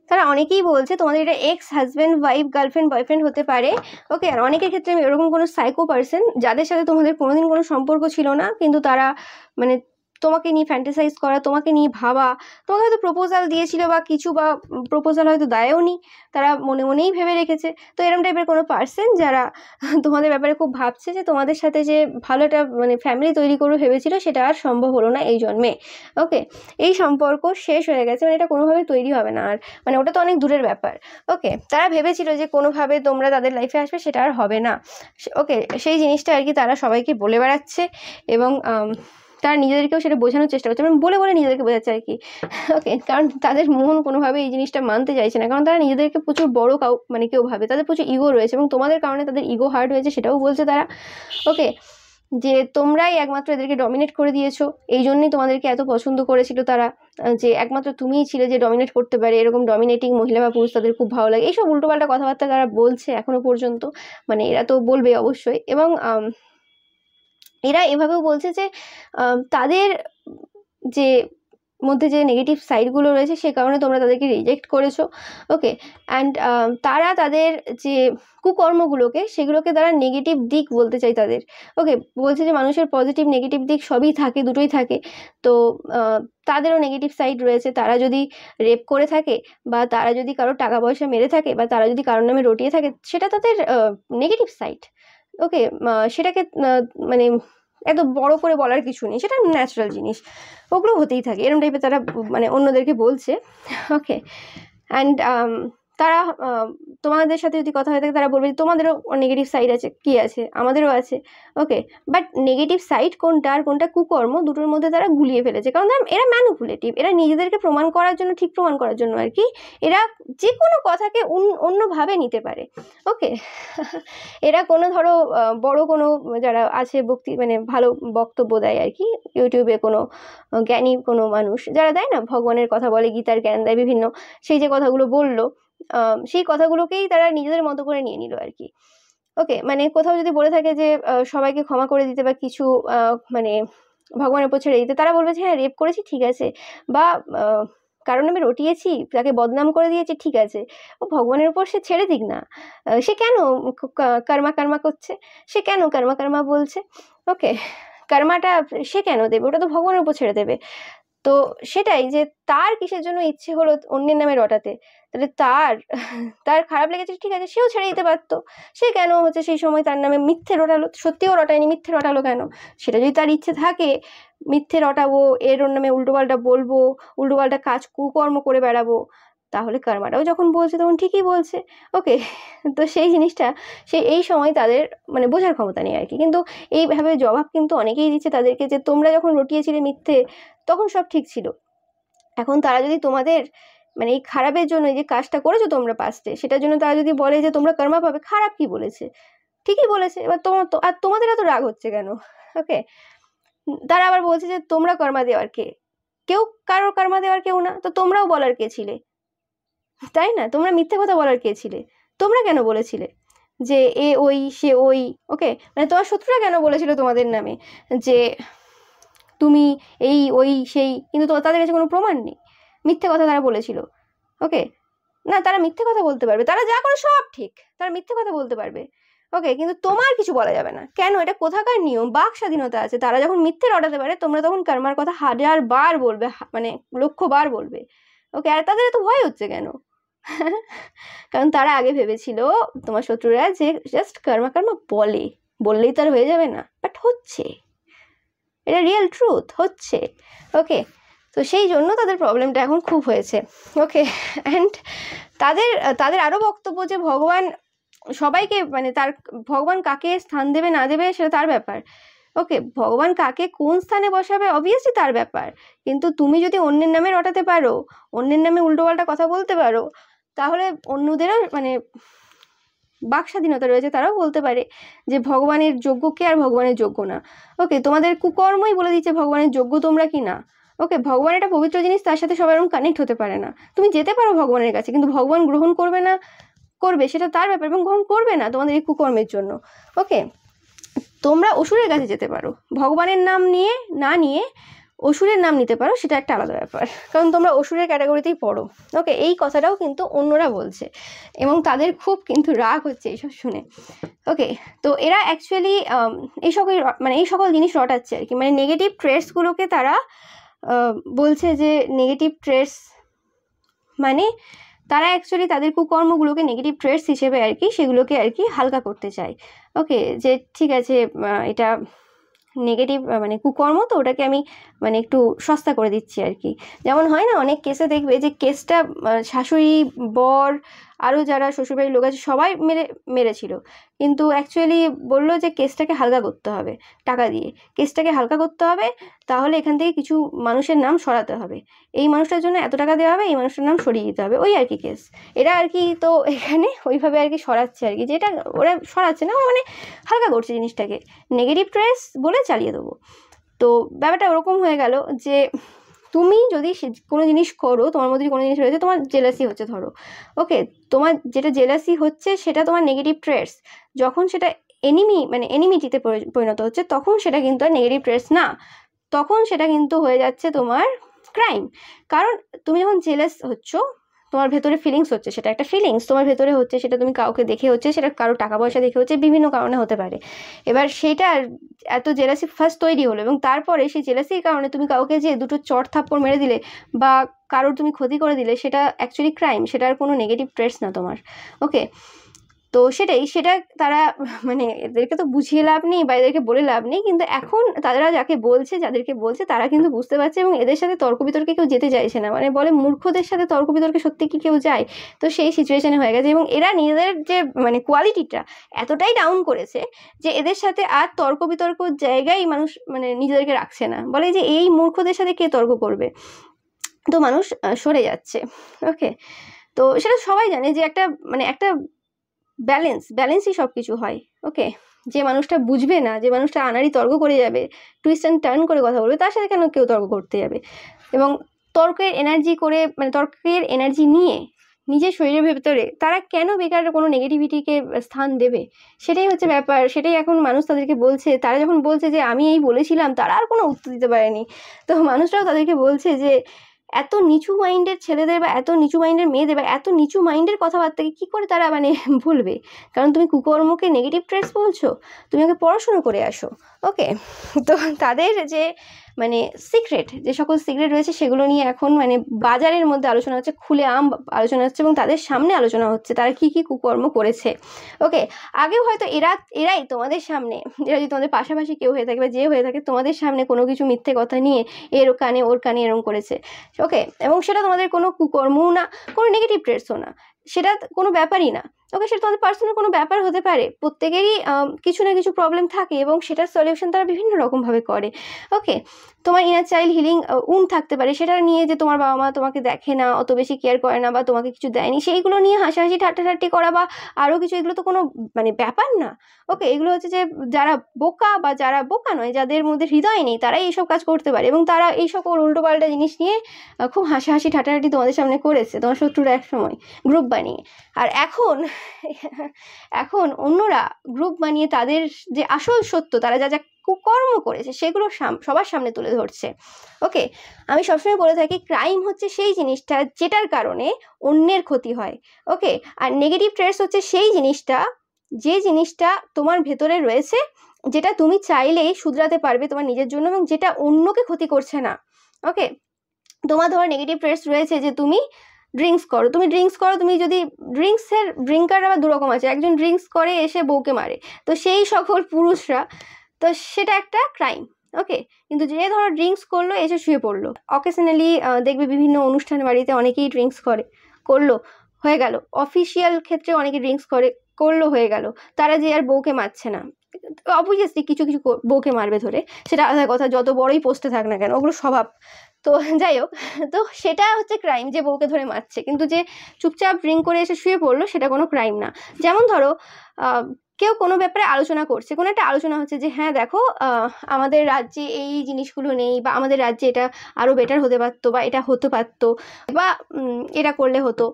তারা অনেকেই বলছে তোমাদের এটা ex husband wife girlfriend boyfriend হতে পারে, ওকে। আর অনেকের ক্ষেত্রে এরকম কোনো সাইকো পার্সন যাদের সাথে তোমাদের কোনোদিন কোনো সম্পর্ক ছিল না, কিন্তু তারা মানে তোমাকে নিয়ে ফ্যান্টাসাইজ করা, তোমাকে নিয়ে ভাবা, তোমাকে হয়তো প্রপোজাল দিয়েছিল বা কিছু, বা প্রপোজাল হয়তো দেয়ও নি, তারা মনে মনেই ভেবে রেখেছে, তো এরকম টাইপের কোনো পার্সন যারা তোমাদের ব্যাপারে খুব ভাবছে যে তোমাদের সাথে যে ভালো একটা মানে ফ্যামিলি তৈরি করে ভেবেছিল, সেটা আর সম্ভব হলো না এই জন্মে, ওকে। এই সম্পর্ক শেষ হয়ে গেছে, মানে এটা কোনোভাবে তৈরি হবে না আর, মানে ওটা তো অনেক দূরের ব্যাপার, ওকে। তারা ভেবেছিল যে কোনোভাবে তোমরা তাদের লাইফে আসবে, সেটা আর হবে না, ওকে। সেই জিনিসটা আর কি তারা সবাইকে বলে বেড়াচ্ছে, এবং তারা নিজেদেরকেও সেটা বোঝানোর চেষ্টা করছে, মানে বলে নিজেদেরকে বোঝাচ্ছে আর কি, ওকে। কারণ তাদের মন কোনোভাবে এই জিনিসটা মানতে চাইছে না, কারণ তারা নিজেদেরকে প্রচুর বড় মানে কেউ ভাবে, তাদের প্রচুর ইগো রয়েছে, এবং তোমাদের কারণে তাদের ইগো হার্ট হয়েছে, সেটাও বলছে তারা, ওকে। যে তোমরাই একমাত্র এদেরকে ডমিনেট করে দিয়েছো, এই জন্যই তোমাদেরকে এত পছন্দ করেছিল তারা, যে একমাত্র তুমিই ছিলে যে ডমিনেট করতে পারে, এরকম ডমিনেটিং মহিলা বা পুরুষ তাদের খুব ভালো লাগে, এইসব উল্টোপাল্টা কথাবার্তা তারা বলছে এখনো পর্যন্ত, মানে এরা তো বলবে অবশ্যই, এবং এরা এভাবেও বলছে যে তাদের যে মধ্যে যে নেগেটিভ সাইডগুলো রয়েছে, সে কারণে তোমরা তাদেরকে রিজেক্ট করেছো, ওকে। অ্যান্ড তারা তাদের যে কুকর্মগুলোকে, সেগুলোকে তারা নেগেটিভ দিক বলতে চাই তাদের, ওকে। বলছে যে মানুষের পজিটিভ নেগেটিভ দিক সবই থাকে, দুটোই থাকে, তো তাদেরও নেগেটিভ সাইড রয়েছে, তারা যদি রেপ করে থাকে, বা তারা যদি কারো টাকা পয়সা মেরে থাকে, বা তারা যদি কারোর নামে রটিয়ে থাকে, সেটা তাদের নেগেটিভ সাইড, ওকে। সেটাকে মানে এত বড় করে বলার কিছু নেই, সেটা ন্যাচারাল জিনিস, ওগুলো হতেই থাকে, এরকম টাইপের তারা মানে অন্যদেরকে বলছে, ওকে। অ্যান্ড তারা তোমাদের সাথে যদি কথা হয়ে থাকে, তারা বলবে তোমাদেরও নেগেটিভ সাইড আছে, কি আছে, আমাদেরও আছে, ওকে। বাট নেগেটিভ সাইড কোনটা আর কোনটা কুকর্ম, দুটোর মধ্যে তারা গুলিয়ে ফেলেছে, কারণ এরা ম্যানিপুলেটিভ, এরা নিজেদেরকে প্রমাণ করার জন্য, ঠিক প্রমাণ করার জন্য আর কি, এরা যে কোনো কথাকে অন্যভাবে নিতে পারে, ওকে। এরা কোনো ধরো বড় কোনো যারা আছে মানে ভালো বক্তব্য দেয় আর কি, ইউটিউবে কোনো জ্ঞানী কোনো মানুষ যারা দেয় না, ভগবানের কথা বলে, গীতার জ্ঞান দেয় বিভিন্ন, সেই যে কথাগুলো বললো, সেই কথাগুলোকেই তারা নিজেদের মতো করে নিয়ে নিল আর কি, ওকে। মানে কোথাও যদি বলে থাকে যে সবাইকে ক্ষমা করে দিতে, বা কিছু মানে ভগবানের উপর ছেড়ে দিতে, তারা বলবে যে হ্যাঁ রেপ করেছি ঠিক আছে, বা কারণ আমি রটিয়েছি, তাকে বদনাম করে দিয়েছি ঠিক আছে, ও ভগবানের উপর সে ছেড়ে দিক না, সে কেন কর্মা কর্মা করছে, সে কেন কর্মা কর্মা বলছে, ওকে। কর্মাটা সে কেন দেবে, ওটা তো ভগবানের উপর ছেড়ে দেবে, তো সেটাই যে তার কিসের জন্য ইচ্ছে হলো অন্যের নামে রটাতে, তাহলে তার খারাপ লেগেছে ঠিক আছে, সেও ছেড়ে দিতে পারতো, সে কেন হচ্ছে সেই সময় তার নামে মিথ্যে রটালো, সত্যিও রটায়নি, মিথ্যে রটালো কেন, সেটা যদি তার ইচ্ছে থাকে মিথ্যে রটাবো, ওর নামে উল্টোপাল্টা বলবো, উল্টোপাল্টা কাজ কুকর্ম করে বেড়াবো, তাহলে কর্মাটাও যখন বলছে তখন ঠিকই বলছে। ওকে, তো সেই জিনিসটা এই সময় তাদের মানে বোঝার ক্ষমতা নেই আর কি। কিন্তু এইভাবে জবাব কিন্তু অনেকেই দিচ্ছে তাদেরকে যে তোমরা যখন রটিয়েছিলে মিথ্যে তখন সব ঠিক ছিল। এখন তারা যদি তোমাদের মানে এই খারাপের জন্য এই যে কাজটা করেছো তোমরা পাস্টে, সেটার জন্য তারা যদি বলে যে তোমরা কর্মা পাবে, খারাপ কি বলেছে? ঠিকই বলেছে। এবার আর তোমাদের এত রাগ হচ্ছে কেন? ওকে, তারা আবার বলছে যে তোমরা কর্মা দেওয়ার কে? কেউ কারোর কর্মা দেওয়ার কেউ না, তো তোমরাও বলার কে ছিলে? তাই না? তোমরা মিথ্যে কথা বলার কে ছিলে? তোমরা কেন বলেছিলে যে এ ওই সে ওই? ওকে, মানে তোমার শত্রুরা কেন বলেছিল তোমাদের নামে যে তুমি এই ওই সেই, কিন্তু তাদের কাছে কোনো প্রমাণ নেই, মিথ্যে কথা তারা বলেছিল। ওকে, না তারা মিথ্যে কথা বলতে পারবে, তারা যা করে সব ঠিক, তারা মিথ্যে কথা বলতে পারবে। ওকে, কিন্তু তোমার কিছু বলা যাবে না কেন? এটা কোথাকার নিয়ম? বাক স্বাধীনতা আছে। তারা যখন মিথ্যে রটাতে পারে তোমরা তখন কর্মার কথা 1000 বার বলবে, মানে 1,00,000 বার বলবে। ওকে, আর তাদের এত ভয় হচ্ছে কেন? কারণ তারা আগে ভেবেছিল তোমার শত্রুরা যে জাস্ট কর্মা বললেই তার হয়ে যাবে না, বাট হচ্ছে, এটা রিয়েল ট্রুথ, হচ্ছে। ওকে, তো সেই জন্য তাদের প্রবলেমটা এখন খুব হয়েছে। ওকে, অ্যান্ড তাদের আরও বক্তব্য যে ভগবান সবাইকে মানে ভগবান কাকে স্থান দেবে না দেবে সেটা তার ব্যাপার। ওকে, ভগবান কাকে কোন স্থানে বসাবে অবভিয়াসলি তার ব্যাপার, কিন্তু তুমি যদি অন্যের নামে রটাতে পারো, অন্যের নামে উল্টোপাল্টা কথা বলতে পারো, তাহলে অন্যদেরও মানে বাক স্বাধীনতা রয়েছে, তারাও বলতে পারে যে ভগবানের যোগ্য কে আর ভগবানের যোগ্য না। ওকে, তোমাদের কুকর্মই বলে দিচ্ছে ভগবানের যোগ্য তোমরা কি না। ওকে, ভগবান একটা পবিত্র জিনিস, তার সাথে সবাই এরকম কানেক্ট হতে পারে না। তুমি যেতে পারো ভগবানের কাছে, কিন্তু ভগবান গ্রহণ করবে না করবে সেটা তার ব্যাপার, এবং গ্রহণ করবে না তোমাদের এই কুকর্মের জন্য। ওকে, তোমরা অসুরের কাছে যেতে পারো, ভগবানের নাম নিয়ে না নিয়ে অসুরের নাম নিতে পারো, সেটা একটা আলাদা ব্যাপার, কারণ তোমরা অসুরের ক্যাটাগরিতেই পড়ো। ওকে, এই কথাটাও কিন্তু অন্যরা বলছে এবং তাদের খুব কিন্তু রাগ হচ্ছে এইসব শুনে। ওকে, তো এরা অ্যাকচুয়ালি এই সকল জিনিস রটাচ্ছে আর কি, মানে নেগেটিভ ট্রেটসগুলোকে তারা বলছে যে নেগেটিভ ট্রেটস মানে তারা অ্যাকচুয়ালি তাদের কুকর্মগুলোকে নেগেটিভ ট্রেটস হিসেবে আর কি সেগুলোকে আর কি হালকা করতে চায়। ওকে, যে ঠিক আছে এটা নেগেটিভ মানে কুকর্ম, তো ওটাকে আমি মানে একটু সস্তা করে দিচ্ছি আর কি। যেমন হয় না অনেক কেসে দেখবে যে কেসটা শাশুড়ি বর আরও যারা শ্বশুরবাড়ির লোক আছে সবাই মেরেছিল, কিন্তু অ্যাকচুয়ালি বললো যে কেসটাকে হালকা করতে হবে, টাকা দিয়ে কেসটাকে হালকা করতে হবে, তাহলে এখান থেকে কিছু মানুষের নাম সরাতে হবে, এই মানুষটার জন্য এত টাকা দেওয়া হবে, এই মানুষটার নাম সরিয়ে দিতে হবে, ওই আর কি কেস। এরা আর কি তো এখানে ওইভাবে আর কি সরাচ্ছে আর কি, যেটা ওরা সরাচ্ছে না, মানে হালকা করছে জিনিসটাকে, নেগেটিভ ট্রেস বলে চালিয়ে দেবো। তো ব্যাপারটা ওরকম হয়ে গেল যে তুমি যদি কোনো জিনিস করো, তোমার মধ্যে কোনো জিনিস রয়েছে, তোমার জেলাসি হচ্ছে ধরো, ওকে, তোমার যেটা জেলাসি হচ্ছে সেটা তোমার নেগেটিভ ট্রেটস, যখন সেটা এনিমিটিতে পরিণত হচ্ছে তখন সেটা কিন্তু আর নেগেটিভ ট্রেটস না, তখন সেটা কিন্তু হয়ে যাচ্ছে তোমার ক্রাইম। কারণ তুমি যখন জেলাস হচ্ছ, তোমার ভেতরে ফিলিংস হচ্ছে, সেটা একটা ফিলিংস তোমার ভেতরে হচ্ছে, সেটা তুমি কাউকে দেখে হচ্ছে, সেটা কারো টাকা পয়সা দেখে হচ্ছে, বিভিন্ন কারণে হতে পারে। এবার সেটা এত জেলাসি ফার্স্ট তৈরি হলো এবং তারপরে সেই জেলাসির কারণে তুমি কাউকে যে দুটো চট থাপ্পড় মেরে দিলে বা কারোর তুমি ক্ষতি করে দিলে, সেটা অ্যাকচুয়ালি ক্রাইম, সেটা আর কোনো নেগেটিভ ট্রেটস না তোমার। ওকে, তো সেটা তারা মানে এদেরকে তো বুঝিয়ে লাভ নেই বা এদেরকে বলে লাভ নেই, কিন্তু এখন তারা যাদেরকে বলছে তারা কিন্তু বুঝতে পারছে এবং এদের সাথে তর্ক বিতর্কে কেউ যেতে চাইছে না, মানে বলে মূর্খদের সাথে তর্ক বিতর্কে সত্যি কি কেউ যায়? তো সেই সিচুয়েশনে হয়ে গেছে এবং এরা নিজেদের যে মানে কোয়ালিটিটা এতটাই ডাউন করেছে যে এদের সাথে আর তর্ক বিতর্ক জায়গায় মানুষ মানে নিজেদেরকে রাখছে না, বলে যে এই মূর্খদের সাথে কে তর্ক করবে, তো মানুষ সরে যাচ্ছে। ওকে, তো সেটা সবাই জানে যে একটা ব্যালেন্সই সব কিছু হয়। ওকে, যে মানুষটা বুঝবে না, যে মানুষটা আনাড়ি তর্ক করে যাবে, টুইস্ট অ্যান্ড টার্ন করে কথা বলবে, তার সাথে কেন কেউ তর্ক করতে যাবে? এবং তর্কের এনার্জি নিয়ে নিজের শরীরের ভেতরে তারা কেন বেকার কোনো নেগেটিভিটিকে স্থান দেবে? সেটাই হচ্ছে ব্যাপার, সেটাই এখন মানুষ তাদেরকে বলছে। তারা যখন বলছে যে আমি এই বলেছিলাম, তারা আর কোনো উত্তর দিতে পারেনি, তো মানুষরাও তাদেরকে বলছে যে এত নিচু মাইন্ডের ছেলেদের বা এত নিচু মাইন্ডের মেয়েদের বা এত নিচু মাইন্ডের কথাবার্তাকে কী করে তারা মানে ভুলবে? কারণ তুমি কুকর্মকে নেগেটিভ ট্রেটস বলছো, তুমি ওকে পড়াশুনো করে আসো। ওকে, তো তাদের যে মানে সিক্রেট, যে সকল সিক্রেট রয়েছে সেগুলো নিয়ে এখন মানে বাজারের মধ্যে আলোচনা হচ্ছে, খুলে আলোচনা হচ্ছে, এবং তাদের সামনে আলোচনা হচ্ছে তারা কি কি কুকর্ম করেছে। ওকে, আগেও হয়তো এরাই তোমাদের সামনে, এরা যদি তোমাদের পাশাপাশি কেউ হয়ে থাকে বা যে হয়ে থাকে, তোমাদের সামনে কোনো কিছু মিথ্যে কথা নিয়ে এর কানে ওর কানে এরকম করেছে। ওকে, এবং সেটা তোমাদের কোনো কুকর্মও না, কোনো নেগেটিভ ট্রেটসও না, সেটা কোনো ব্যাপারই না। ওকে, সেটা তোমাদের পার্সোনাল কোনো ব্যাপার হতে পারে, প্রত্যেকেরই কিছু না কিছু প্রবলেম থাকে এবং সেটার সলিউশন তারা বিভিন্ন রকমভাবে করে। ওকে, তোমার ইনার চাইল্ড হিলিং থাকতে পারে, সেটা নিয়ে যে তোমার বাবা মা তোমাকে দেখে না, অত বেশি কেয়ার করে না, বা তোমাকে কিছু দেয়নি, সেইগুলো নিয়ে হাসাহাসি ঠাট্টাঠাট্টি করা বা আরও কিছু, এগুলো তো কোনো মানে ব্যাপার না। ওকে, এগুলো হচ্ছে যে যারা বোকা বা যারা বোকা নয়, যাদের মধ্যে হৃদয় নেই, তারাই এইসব কাজ করতে পারে, এবং তারা এই সকল উল্টোপাল্টা জিনিস নিয়ে খুব হাসাহাসি ঠাট্টাঠাট্টি তোমাদের সামনে করেছে, তোমার শত্রুরা এক সময় গ্রুপ বানিয়ে। আর এখন অন্যরা গ্রুপ বানিয়ে তাদের যে আসল সত্য, তারা যা যা কুকর্ম করেছে সেগুলো সবার সামনে তুলে ধরছে। ওকে, আমি সবসময় বলে থাকি ক্রাইম হচ্ছে সেই জিনিসটা যেটার কারণে অন্যের ক্ষতি হয়। ওকে, আর নেগেটিভ ট্রেটস হচ্ছে সেই জিনিসটা, যে জিনিসটা তোমার ভেতরে রয়েছে, যেটা তুমি চাইলেই শুধরাতে পারবে তোমার নিজের জন্য, এবং যেটা অন্যকে ক্ষতি করছে না। ওকে, তোমার ধরো নেগেটিভ ট্রেটস রয়েছে যে তুমি ড্রিঙ্কস করো, তুমি যদি ড্রিঙ্কার আবার দুরকম আছে, একজন ড্রিঙ্কস করে এসে বউকে মারে, তো সেই সকল পুরুষরা, তো সেটা একটা ক্রাইম। ওকে, কিন্তু যে ধরো ড্রিঙ্কস করলো এসে শুয়ে পড়লো, অকেশনালি দেখবে বিভিন্ন অনুষ্ঠান বাড়িতে অনেকেই ড্রিঙ্কস করলো হয়ে গেল, অফিসিয়াল ক্ষেত্রে অনেকে ড্রিঙ্কস করলো হয়ে গেল, তারা যে আর বউকে মারছে না। অবভিয়াসলি কিছু কিছু বউকে মারবে ধরে, সেটা আলাদা কথা, যত বড়ই পোস্টে থাক না কেন, ওগুলো স্বভাব। তো যাই হোক, তো সেটা হচ্ছে ক্রাইম যে বউকে ধরে মারছে, কিন্তু যে চুপচাপ ড্রিঙ্ক করে এসে শুয়ে পড়লো সেটা কোনো ক্রাইম না। যেমন ধরো কেউ কোনো ব্যাপারে আলোচনা করছে, কোনো একটা আলোচনা হচ্ছে যে হ্যাঁ দেখো আমাদের রাজ্যে এই জিনিসগুলো নেই, বা আমাদের রাজ্যে এটা আরও বেটার হতে পারতো, বা এটা হতে পারতো, বা এটা করলে হতো,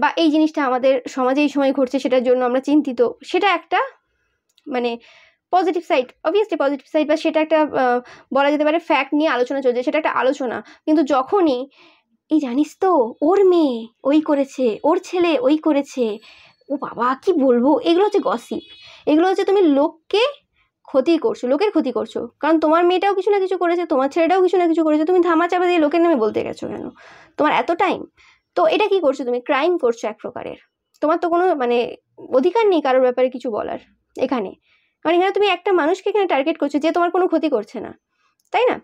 বা এই জিনিসটা আমাদের সমাজে এই সময় ঘটছে সেটার জন্য আমরা চিন্তিত। সেটা একটা মানে positive side, obviously positive side, বা সেটা একটা বলা যেতে পারে ফ্যাক্ট নিয়ে আলোচনা চলছে, সেটা একটা আলোচনা। কিন্তু যখনই এই জানিস তো ওর মেয়ে ওই করেছে, ওর ছেলে ওই করেছে, ও বাবা কি বলবো, এগুলো হচ্ছে গসিপ, এগুলো হচ্ছে তুমি লোকের ক্ষতি করছো। কারণ তোমার মেয়েটাও কিছু না কিছু করেছে, তোমার ছেলেটাও কিছু না কিছু করেছে, তুমি ধামা চাপা দিয়ে লোকের নামে বলতে গেছো কেন? তোমার এত টাইম? তো এটা কি করছো তুমি? ক্রাইম করছো এক প্রকারের। তোমার তো কোনো মানে অধিকার নেই কারোর ব্যাপারে কিছু বলার এখানে, কারণ এখানে তুমি একটা মানুষকে এখানে টার্গেট করছো যে তোমার কোনো ক্ষতি করছে না, তাই না?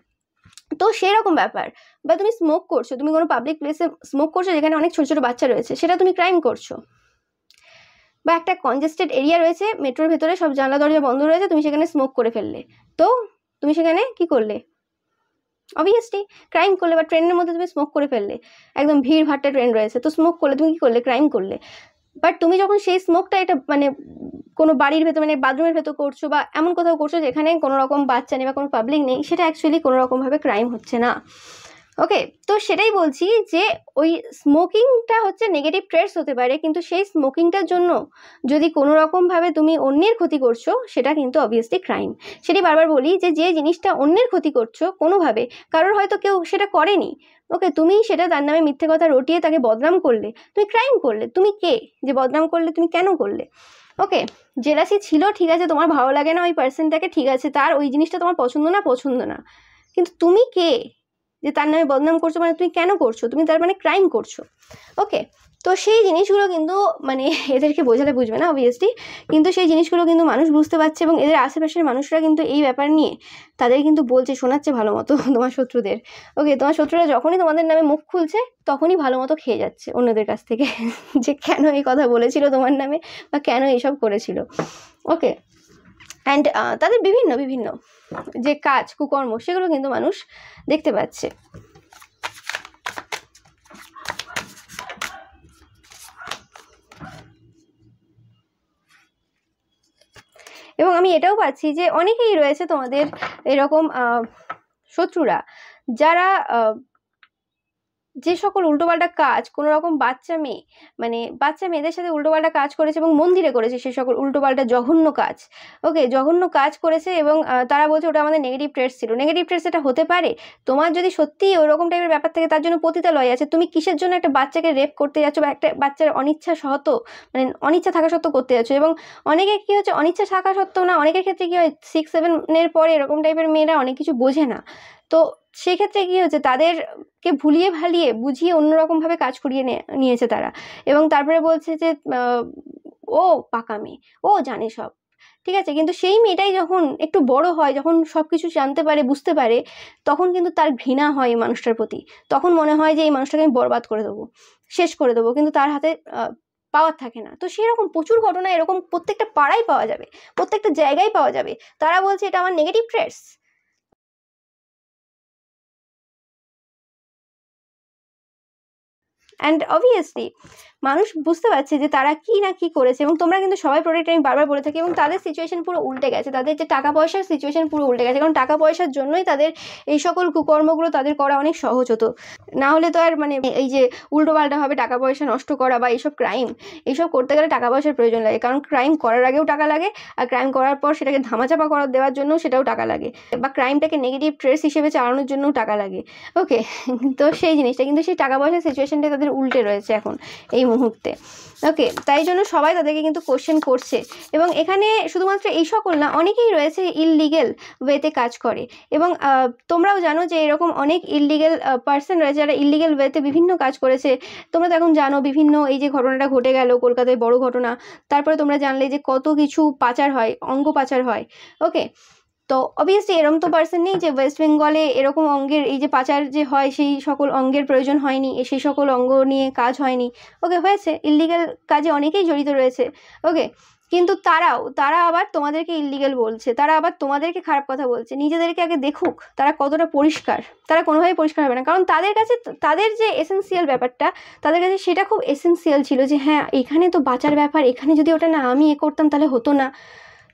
তো সেরকম ব্যাপার। বা তুমি স্মোক করছো, তুমি কোনো পাবলিক প্লেসে স্মোক করছো যেখানে অনেক ছোট ছোট বাচ্চা রয়েছে, সেটা তুমি ক্রাইম করছো। বা একটা কনজেস্টেড এরিয়া রয়েছে, মেট্রোর ভেতরে সব জানলা দরজা বন্ধ রয়েছে, তুমি সেখানে স্মোক করে ফেললে, তো তুমি সেখানে কি করলে? অবভিয়াসলি ক্রাইম করলে। বা ট্রেনের মধ্যে তুমি স্মোক করে ফেললে, একদম ভিড় ভাট্টা ট্রেন রয়েছে, তো স্মোক করলে, তুমি কি করলে? ক্রাইম করলে। বাট তুমি যখন সেই স্মোকটা এটা মানে কোনো বাড়ির ভেতর মানে বাথরুমের ভেতর করছো, বা এমন কোথাও করছো যেখানে কোনো রকম বাচ্চা নেই বা কোনো পাবলিক নেই, সেটা অ্যাকচুয়ালি কোনো রকমভাবে ক্রাইম হচ্ছে না। ওকে, তো সেটাই বলছি যে ওই স্মোকিংটা হচ্ছে নেগেটিভ ট্রেটস হতে পারে, কিন্তু সেই স্মোকিংটার জন্য যদি কোনো রকমভাবে তুমি অন্যের ক্ষতি করছো, সেটা কিন্তু অবভিয়াসলি ক্রাইম। সেটাই বারবার বলি যে যে জিনিসটা অন্যের ক্ষতি করছো কোনোভাবে, কারোর হয়তো কেউ সেটা করেনি, ওকে, তুমি সেটা তার নামে মিথ্যে কথা রটিয়ে তাকে বদনাম করলে, তুমি ক্রাইম করলে। তুমি কে যে বদনাম করলে? তুমি কেন করলে? ওকে, জেলাসি ছিল, ঠিক আছে, তোমার ভালো লাগে না ওই পার্সনটাকে, ঠিক আছে, তার ওই জিনিসটা তোমার পছন্দ না, কিন্তু তুমি কে যে তার নামে বদনাম করছো? মানে তুমি কেন করছো? তুমি তার মানে ক্রাইম করছো। ওকে, তো সেই জিনিসগুলো কিন্তু মানে এদেরকে বোঝালে বুঝবে না অবভিয়াসলি, কিন্তু সেই জিনিসগুলো কিন্তু মানুষ বুঝতে পারছে, এবং এদের আশেপাশের মানুষরা কিন্তু এই ব্যাপার নিয়ে তাদের কিন্তু বলছে, শোনাচ্ছে ভালো মতো তোমার শত্রুদের। ওকে, তোমার শত্রুরা যখনই তোমাদের নামে মুখ খুলছে তখনই ভালো মতো খেয়ে যাচ্ছে অন্যদের কাছ থেকে যে কেন এই কথা বলেছিল তোমার নামে, বা কেন এইসব করেছিল। ওকে, অ্যান্ড তাদের বিভিন্ন বিভিন্ন যে কাজ কুকর্ম সেগুলো কিন্তু মানুষ দেখতে পাচ্ছে। এবং আমি এটাও পাচ্ছি যে অনেকেই রয়েছে তোমাদের এরকম শত্রুরা, যারা যে সকল উল্টোপাল্টা কাজ কোনো রকম বাচ্চা মেয়েদের সাথে উল্টোপাল্টা কাজ করেছে এবং মন্দিরে করেছে, সে সকল উল্টোপাল্টা জঘন্য কাজ। ওকে, জঘন্য কাজ করেছে, এবং তারা বলছে ওটা আমাদের নেগেটিভ ট্রেটস ছিল। নেগেটিভ ট্রেটস এটা হতে পারে, তোমার যদি সত্যিই ওরকম টাইপের ব্যাপার থাকে, তার জন্য পতিতালয় আছে। তুমি কিসের জন্য একটা বাচ্চাকে রেপ করতে যাচ্ছ, বা একটা বাচ্চার অনিচ্ছা থাকা সত্ত্বেও করতে যাচ্ছ? এবং অনেকে কি হচ্ছে, অনিচ্ছা থাকা সত্ত্বেও না, অনেকের ক্ষেত্রে কি হয়, 6-7 পরে এরকম টাইপের মেয়েরা অনেক কিছু বোঝে না, তো সেক্ষেত্রে কি হচ্ছে, তাদেরকে ভুলিয়ে ভালিয়ে বুঝিয়ে অন্যরকমভাবে কাজ করিয়ে নিয়েছে তারা, এবং তারপরে বলছে যে ও পাকা মেয়ে, ও জানে সব, ঠিক আছে। কিন্তু সেই মেয়েটাই যখন একটু বড় হয়, যখন সবকিছু জানতে পারে, বুঝতে পারে, তখন কিন্তু তার ঘৃণা হয় এই মানুষটার প্রতি। তখন মনে হয় যে এই মানুষটাকে আমি বরবাদ করে দেবো, শেষ করে দেবো, কিন্তু তার হাতে পাওয়ার থাকে না। তো সেরকম প্রচুর ঘটনা এরকম প্রত্যেকটা পাড়ায় পাওয়া যাবে, প্রত্যেকটা জায়গায় পাওয়া যাবে। তারা বলছে এটা আমার নেগেটিভ ট্রেটস। অ্যান্ড অবভিয়াসলি মানুষ বুঝতে পারছে যে তারা কি না কি করেছে, এবং তোমরা কিন্তু সবাই প্রোডাক্ট আমি বারবার বলে থাকি, এবং তাদের সিচুয়েশন পুরো উল্টে গেছে, তাদের যে টাকা পয়সার সিচুয়েশন পুরো উল্টে গেছে, কারণ টাকা পয়সার জন্যই তাদের এই সকল কুকর্মগুলো তাদের করা অনেক সহজ হতো। না হলে তো আর মানে এই যে উল্টোপাল্টাভাবে টাকা পয়সা নষ্ট করা বা এইসব ক্রাইম, এইসব করতে গেলে টাকা পয়সার প্রয়োজন লাগে, কারণ ক্রাইম করার আগেও টাকা লাগে, আর ক্রাইম করার পর সেটাকে ধামাচাপা করা দেওয়ার জন্য সেটাও টাকা লাগে, বা ক্রাইমটাকে নেগেটিভ ট্রেস হিসেবে চালানোর জন্যও টাকা লাগে। ওকে, তো সেই জিনিসটা কিন্তু সেই টাকা পয়সার সিচুয়েশনটা তাদের উল্টে রয়েছে এখন এই মুহূর্তে। ওকে, তাই জন্য সবাই তাদেরকে কিন্তু কোশ্চেন করছে, এবং এখানে শুধুমাত্র এই সকল না, অনেকেই রয়েছে ইললিগেল ওয়েতে কাজ করে, এবং তোমরাও জানো যে এরকম অনেক ইললিগেল পার্সন রয়েছে যারা ইললিগেল ওয়েতে বিভিন্ন কাজ করেছে। তোমরা তো এখন জানো বিভিন্ন এই যে ঘটনাটা ঘটে গেল কলকাতায়, বড় ঘটনা, তারপরে তোমরা জানলে যে কত কিছু পাচার হয়, অঙ্গ পাচার হয়। ওকে, তো অবভিয়াসলি এরকম তো পার্সন নেই যে ওয়েস্ট বেঙ্গলে এরকম অঙ্গের এই যে পাচার যে হয় সেই সকল অঙ্গের প্রয়োজন হয়নি, সেই সকল অঙ্গ নিয়ে কাজ হয়নি। ওকে, হয়েছে, ইললিগাল কাজে অনেকেই জড়িত রয়েছে। ওকে, কিন্তু তারা আবার তোমাদেরকে ইললিগাল বলছে, তারা আবার তোমাদেরকে খারাপ কথা বলছে। নিজেদেরকে আগে দেখুক তারা কতটা পরিষ্কার। তারা কোনোভাবেই পরিষ্কার হবে না, কারণ তাদের কাছে তাদের যে এসেন্সিয়াল ব্যাপারটা, তাদের কাছে সেটা খুব এসেন্সিয়াল ছিল যে হ্যাঁ এখানে তো বাঁচার ব্যাপার, এখানে যদি ওটা না আমি করতাম তাহলে হতো না।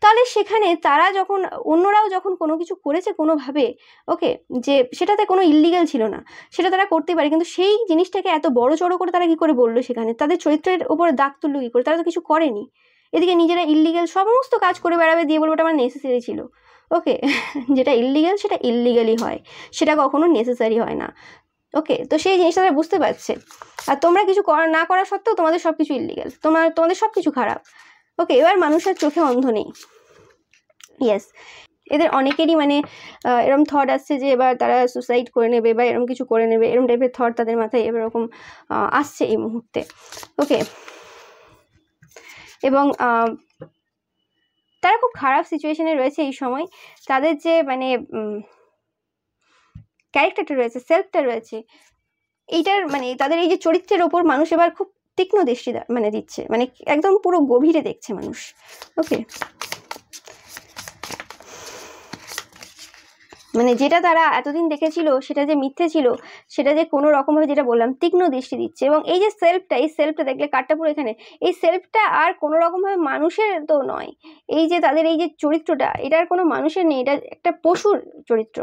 তাহলে সেখানে তারা যখন অন্যরাও যখন কোনো কিছু করেছে কোনোভাবে, ওকে, যে সেটাতে কোনো ইললিগাল ছিল না, সেটা তারা করতে পারে, কিন্তু সেই জিনিসটাকে এত বড় চড়ো করে তারা কী করে বললো, সেখানে তাদের চরিত্রের উপরে দাগ তুললো কী করে? তারা তো কিছু করেনি। এদিকে নিজেরা ইললিগাল সমস্ত কাজ করে বেড়াবে, দিয়ে বলবো ওটা আমার নেসেসারি ছিল। ওকে, যেটা ইললিগাল সেটা ইললিগালই হয়, সেটা কখনো নেসেসারি হয় না। ওকে, তো সেই জিনিসটা তারা বুঝতে পারছে, আর তোমরা কিছু না করা সত্ত্বেও তোমাদের সব কিছু ইললিগাল, তোমাদের সব কিছু খারাপ। ওকে, এবার মানুষের চোখে অন্ধ নেই। ইয়েস, এদের অনেকেরই মানে এরকম থট আসছে যে এবার তারা সুসাইড করে নেবে বা এরকম কিছু করে নেবে, এরকম টাইপের থট তাদের মাথায় এরকম আসছে এই মুহূর্তে। ওকে, এবং তারা খুব খারাপ সিচুয়েশনে রয়েছে এই সময়। তাদের যে মানে ক্যারেক্টারটা রয়েছে, সেলফটা রয়েছে, এইটার মানে তাদের এই যে চরিত্রের ওপর মানুষ এবার খুব তীক্ষ্ণ দৃষ্টি মানে দিচ্ছে, মানে একদম পুরো গভীরে দেখছে মানুষ। ওকে, মানে যেটা তারা এতদিন দেখেছিল সেটা যে মিথ্যে ছিল, সেটা যে কোনো রকমভাবে, যেটা বললাম, তীক্ষ্ণ দৃষ্টি দিচ্ছে। এবং এই যে সেলফটা, এই সেলফটা দেখলে কাঠটা পুরো এখানে, এই সেলফটা আর কোনো রকমভাবে মানুষের তো নয়। এই যে তাদের এই যে চরিত্রটা, এটার কোনো মানুষের নেই, এটা একটা পশুর চরিত্র।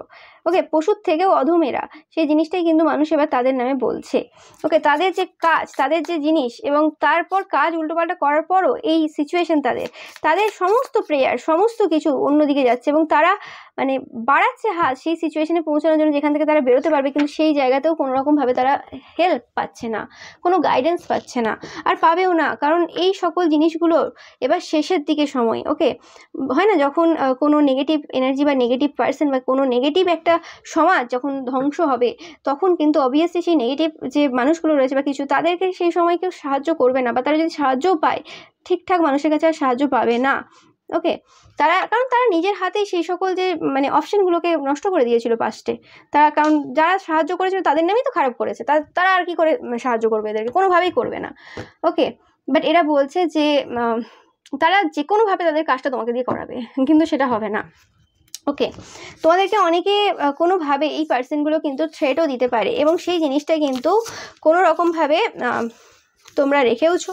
ওকে, পশুর থেকেও অধমেরা, সেই জিনিসটাই কিন্তু মানুষ এবার তাদের নামে বলছে। ওকে, তাদের যে কাজ, তাদের যে জিনিস, এবং তারপর কাজ উল্টোপাল্টা করার পরও এই সিচুয়েশন, তাদের সমস্ত প্রেয়ার, সমস্ত কিছু অন্যদিকে যাচ্ছে, এবং তারা মানে বাড়াচ্ছে হাত সেই সিচুয়েশনে পৌঁছানোর জন্য যেখান থেকে তারা বেরোতে পারবে, কিন্তু সেই জায়গাতেও কোনো রকমভাবে তারা হেল্প পাচ্ছে না, কোনো গাইডেন্স পাচ্ছে না, আর পাবেও না, কারণ এই সকল জিনিসগুলো এবার শেষের দিকে সময়। ওকে, হয় না যখন কোনো নেগেটিভ এনার্জি বা নেগেটিভ পার্সন বা কোনো নেগেটিভ একটা সমাজ যখন ধ্বংস হবে, তখন কিন্তু অবভিয়াসলি সেই নেগেটিভ যে মানুষগুলো রয়েছে বা কিছু, তাদেরকে সেই সময় কেউ সাহায্য করবে না, বা তারা যদি সাহায্যও পায় ঠিকঠাক মানুষের কাছে আর সাহায্য পাবে না। ওকে, কারণ তারা নিজের হাতেই সেই সকল যে মানে অপশনগুলোকে নষ্ট করে দিয়েছিল পাস্টে। কারণ যারা সাহায্য করেছিল তাদের নামেই তো খারাপ করেছে, তারা আর কি করে সাহায্য করবে এদেরকে? কোনোভাবেই করবে না। ওকে, বাট এরা বলছে যে তারা যে কোনোভাবে তাদের কাজটা তোমাকে দিয়ে করাবে, কিন্তু সেটা হবে না। ওকে, তোমাদেরকে অনেকে কোনোভাবে এই পার্সনগুলো কিন্তু থ্রেটও দিতে পারে, এবং সেই জিনিসটা কিন্তু কোনো রকমভাবে তোমরা রেখেওছো।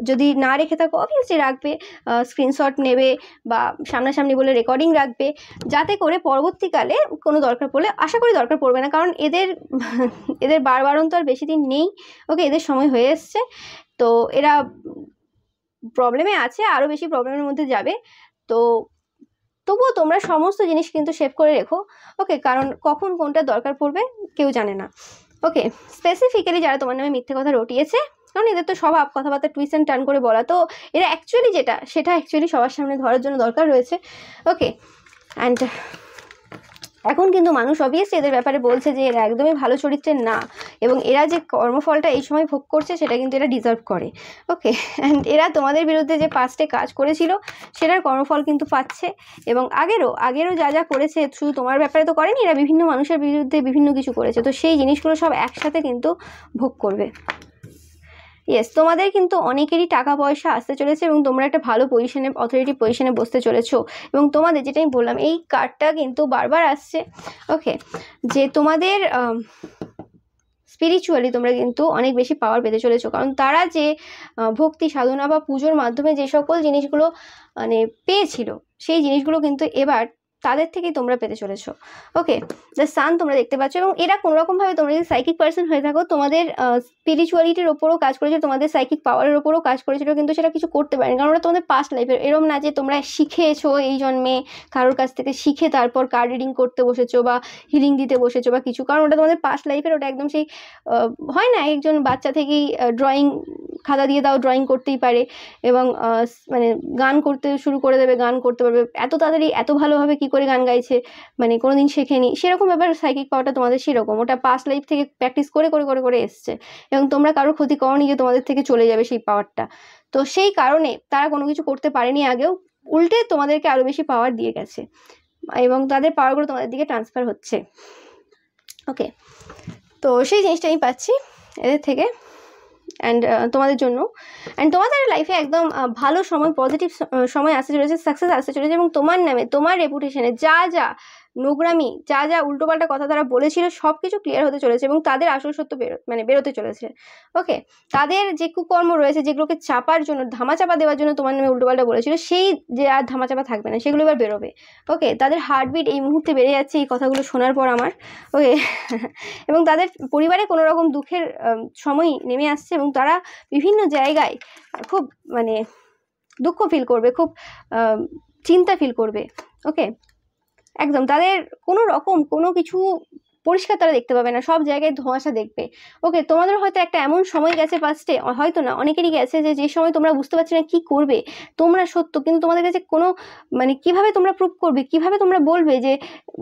যদি না রেখে থাকো অবভিয়াসলি রাখবে, স্ক্রিনশট নেবে বা সামনাসামনি বলে রেকর্ডিং রাখবে, যাতে করে পরবর্তীকালে কোনো দরকার পড়লে, আশা করি দরকার পড়বে না, কারণ এদের বারবারন্ত আর বেশি দিন নেই। ওকে, এদের সময় হয়ে এসছে, তো এরা প্রবলেমে আছে, আরও বেশি প্রবলেমের মধ্যে যাবে। তো তবুও তোমরা সমস্ত জিনিস কিন্তু সেভ করে রেখো। ওকে, কারণ কখন কোনটা দরকার পড়বে কেউ জানে না। ওকে, স্পেসিফিক্যালি যারা তোমার নামে মিথ্যে কথা রটিয়েছে, কারণ এদের তো স্বভাব কথাবার্তা টুইস্ট অ্যান্ড টার্ন করে বলা, তো এরা অ্যাকচুয়ালি সেটা অ্যাকচুয়ালি সবার সামনে ধরার জন্য দরকার রয়েছে। ওকে, অ্যান্ড এখন কিন্তু মানুষ অবভিয়াসলি এদের ব্যাপারে বলছে যে এরা একদমই ভালো চরিত্রের না, এবং এরা যে কর্মফলটা এই সময় ভোগ করছে সেটা কিন্তু এরা ডিজার্ভ করে। ওকে, অ্যান্ড এরা তোমাদের বিরুদ্ধে যে পাস্টে কাজ করেছিল সেটার কর্মফল কিন্তু পাচ্ছে, এবং আগেরও যা যা করেছে শুধু তোমার ব্যাপারে তো করেনি, এরা বিভিন্ন মানুষের বিরুদ্ধে বিভিন্ন কিছু করেছে, তো সেই জিনিসগুলো সব একসাথে কিন্তু ভোগ করবে। ইয়েস, তোমাদের কিন্তু অনেকেরই টাকা পয়সা আসতে চলেছে এবং তোমরা একটা ভালো পজিশনে, অথরিটি পজিশনে বসতে চলেছো, এবং তোমাদের যেটা আমি বললাম এই কার্ডটা কিন্তু বারবার আসছে। ওকে, যে তোমাদের স্পিরিচুয়ালি তোমরা কিন্তু অনেক বেশি পাওয়ার পেতে চলেছো, কারণ তারা যে ভক্তি সাধনা বা পুজোর মাধ্যমে যে সকল জিনিসগুলো মানে পেয়েছিল সেই জিনিসগুলো কিন্তু এবার তাদের থেকেই তোমরা পেতে চলেছো। ওকে, দ্য সান তোমরা দেখতে পাচ্ছ, এবং এরা কোনোরকমভাবে তোমরা যদি সাইকিক পার্সন হয়ে থাকো, তোমাদের স্পিরিচুয়ালিটির ওপরও কাজ করেছিল, তোমাদের সাইকিক পাওয়ারের ওপরও কাজ করেছিল, কিন্তু সেটা কিছু করতে পারেনি, কারণ ওরা তোমাদের পাস্ট লাইফের এরম না যে তোমরা শিখেছো এই জন্মে কারোর কাছ থেকে শিখে তারপর কার্ড রিডিং করতে বসেছো বা হিলিং দিতে বসেছো বা কিছু, কারণ ওটা তোমাদের পাস্ট লাইফের, ওটা একদম সেই হয় না একজন বাচ্চা থেকেই ড্রয়িং খাতা দিয়ে দাও ড্রয়িং করতেই পারে, এবং মানে গান করতে শুরু করে দেবে, গান করতে পারবে, এত তাড়াতাড়ি এত ভালোভাবে কি করে গান গাইছে, মানে কোনোদিন শেখেনি, সেরকম ব্যাপার সাইকিক পাওয়ারটা তোমাদের সেরকম, ওটা পাস্ট লাইফ থেকে প্র্যাকটিস করে করে করে করে এসছে, এবং তোমরা কারোর ক্ষতি করনি যে তোমাদের থেকে চলে যাবে সেই পাওয়ারটা। তো সেই কারণে তারা কোনো কিছু করতে পারেনি আগেও, উল্টে তোমাদেরকে আরও বেশি পাওয়ার দিয়ে গেছে, এবং তাদের পাওয়ারগুলো তোমাদের দিকে ট্রান্সফার হচ্ছে। ওকে, তো সেই জিনিসটা আমি পাচ্ছি এদের থেকে, অ্যান্ড তোমাদের জন্য, অ্যান্ড তোমাদের লাইফে একদম ভালো সময়, পজিটিভ সময় আসতে চলেছে, সাকসেস আসতে চলেছে, এবং তোমার নামে তোমার রেপুটেশনে যা যা নোংরামি, যা যা উল্টোপাল্টা কথা তারা বলেছিল সব কিছু ক্লিয়ার হতে চলেছে, এবং তাদের আসল সত্য বেরোতে চলেছে। ওকে, তাদের যে কুকর্ম রয়েছে যেগুলোকে চাপার জন্য, ধামাচাপা দেওয়ার জন্য তোমার নামে উল্টোপাল্টা বলেছিল, সেই যে আর ধামাচাপা থাকবে না, সেগুলো এবার বেরোবে। ওকে, তাদের হার্টবিট এই মুহূর্তে বেড়ে যাচ্ছে এই কথাগুলো শোনার পর আমার। ওকে, এবং তাদের পরিবারে কোনো রকম দুঃখের সময় নেমে আসছে, এবং তারা বিভিন্ন জায়গায় খুব মানে দুঃখ ফিল করবে, খুব চিন্তা ফিল করবে। ওকে, একদম তাদের কোনো রকম কোনো কিছু পরিষ্কার তারা দেখতে পাবে না, সব জায়গায় ধোঁয়াশা দেখবে। ওকে, তোমাদের হয়তো একটা এমন সময় গেছে পাস্টে, হয়তো না অনেকেরই গেছে, যে সময় তোমরা বুঝতে পারছো না কি করবে, তোমরা সত্য, কিন্তু তোমাদের কাছে কোনো মানে কিভাবে তোমরা প্রুভ করবে, কিভাবে তোমরা বলবে যে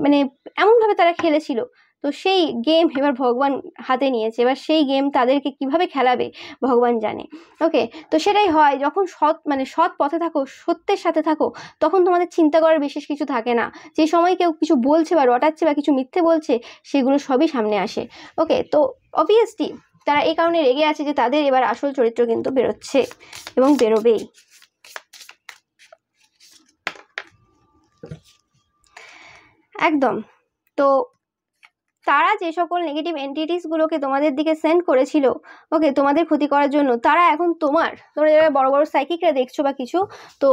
মানে এমনভাবে তারা খেলেছিল। তো সেই গেম এবার ভগবান হাতে নিয়েছে, এবার সেই গেম তাদেরকে কিভাবে খেলাবে ভগবান জানে। ওকে, তো সেটাই হয় যখন সৎ পথে থাকো, সত্যের সাথে থাকো, তখন তোমাদের চিন্তা করার বিশেষ কিছু থাকে না, যে সময় কেউ কিছু বলছে বা রটাচ্ছে বা কিছু মিথ্যে বলছে সেগুলো সবই সামনে আসে। ওকে, তো অবভিয়াসলি তারা এই কারণে রেগে আছে যে তাদের এবার আসল চরিত্র কিন্তু বেরোচ্ছে এবং বেরোবেই। একদম, তো তারা যে সকল নেগেটিভ এন্টিটিসগুলোকে তোমাদের দিকে সেন্ড করেছিল, ওকে, তোমাদের ক্ষতি করার জন্য, তারা এখন তোমরা যারা বড় বড় সাইকিকরা দেখছো বা কিছু, তো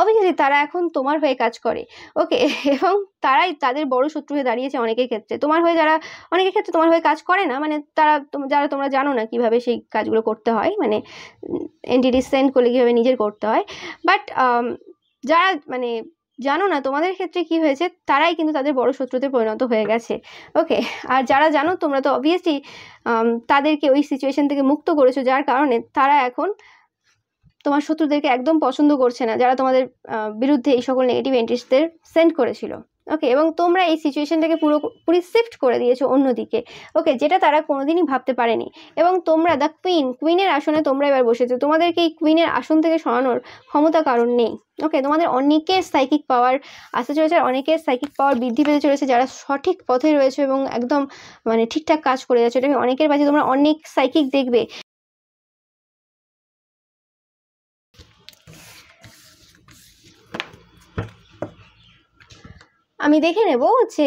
অবভিয়াসলি তারা এখন তোমার হয়ে কাজ করে। ওকে, এবং তারাই তাদের বড় শত্রু হয়ে দাঁড়িয়েছে অনেকের ক্ষেত্রে, অনেকের ক্ষেত্রে তোমার হয়ে কাজ করে না, মানে যারা তোমরা জানো না কিভাবে সেই কাজগুলো করতে হয়, মানে এন্টিটিস সেন্ড করলে কিভাবে নিজের করতে হয়, বাট যারা মানে জানো না তোমাদের ক্ষেত্রে কি হয়েছে, তারাই কিন্তু তাদের বড় শত্রুতে পরিণত হয়ে গেছে। ওকে, আর যারা জানো তোমরা তো অবভিয়াসলি তাদেরকে ওই সিচুয়েশন থেকে মুক্ত করেছো, যার কারণে তারা এখন তোমার শত্রুদেরকে একদম পছন্দ করছে না, যারা তোমাদের বিরুদ্ধে এই সকল নেগেটিভ এন্টিটিসদের সেন্ড করেছিল। ওকে, এবং তোমরা এই সিচুয়েশনটাকে পুরোপুরি শিফট করে দিয়েছো অন্যদিকে। ওকে, যেটা তারা কোনোদিনই ভাবতে পারেনি, এবং তোমরা দ্য কুইনের আসনে তোমরা এবার বসেছো, তোমাদেরকে এই কুইনের আসন থেকে সরানোর ক্ষমতা কারণ নেই। ওকে, তোমাদের অনেকের সাইকিক পাওয়ার আসতে চলেছে, আর অনেকের সাইকিক পাওয়ার বৃদ্ধি পেতে চলেছে, যারা সঠিক পথে রয়েছে এবং একদম মানে ঠিকঠাক কাজ করে যাচ্ছে, এটা অনেকের কাছে তোমরা অনেক সাইকিক দেখবে। আমি দেখে নেব যে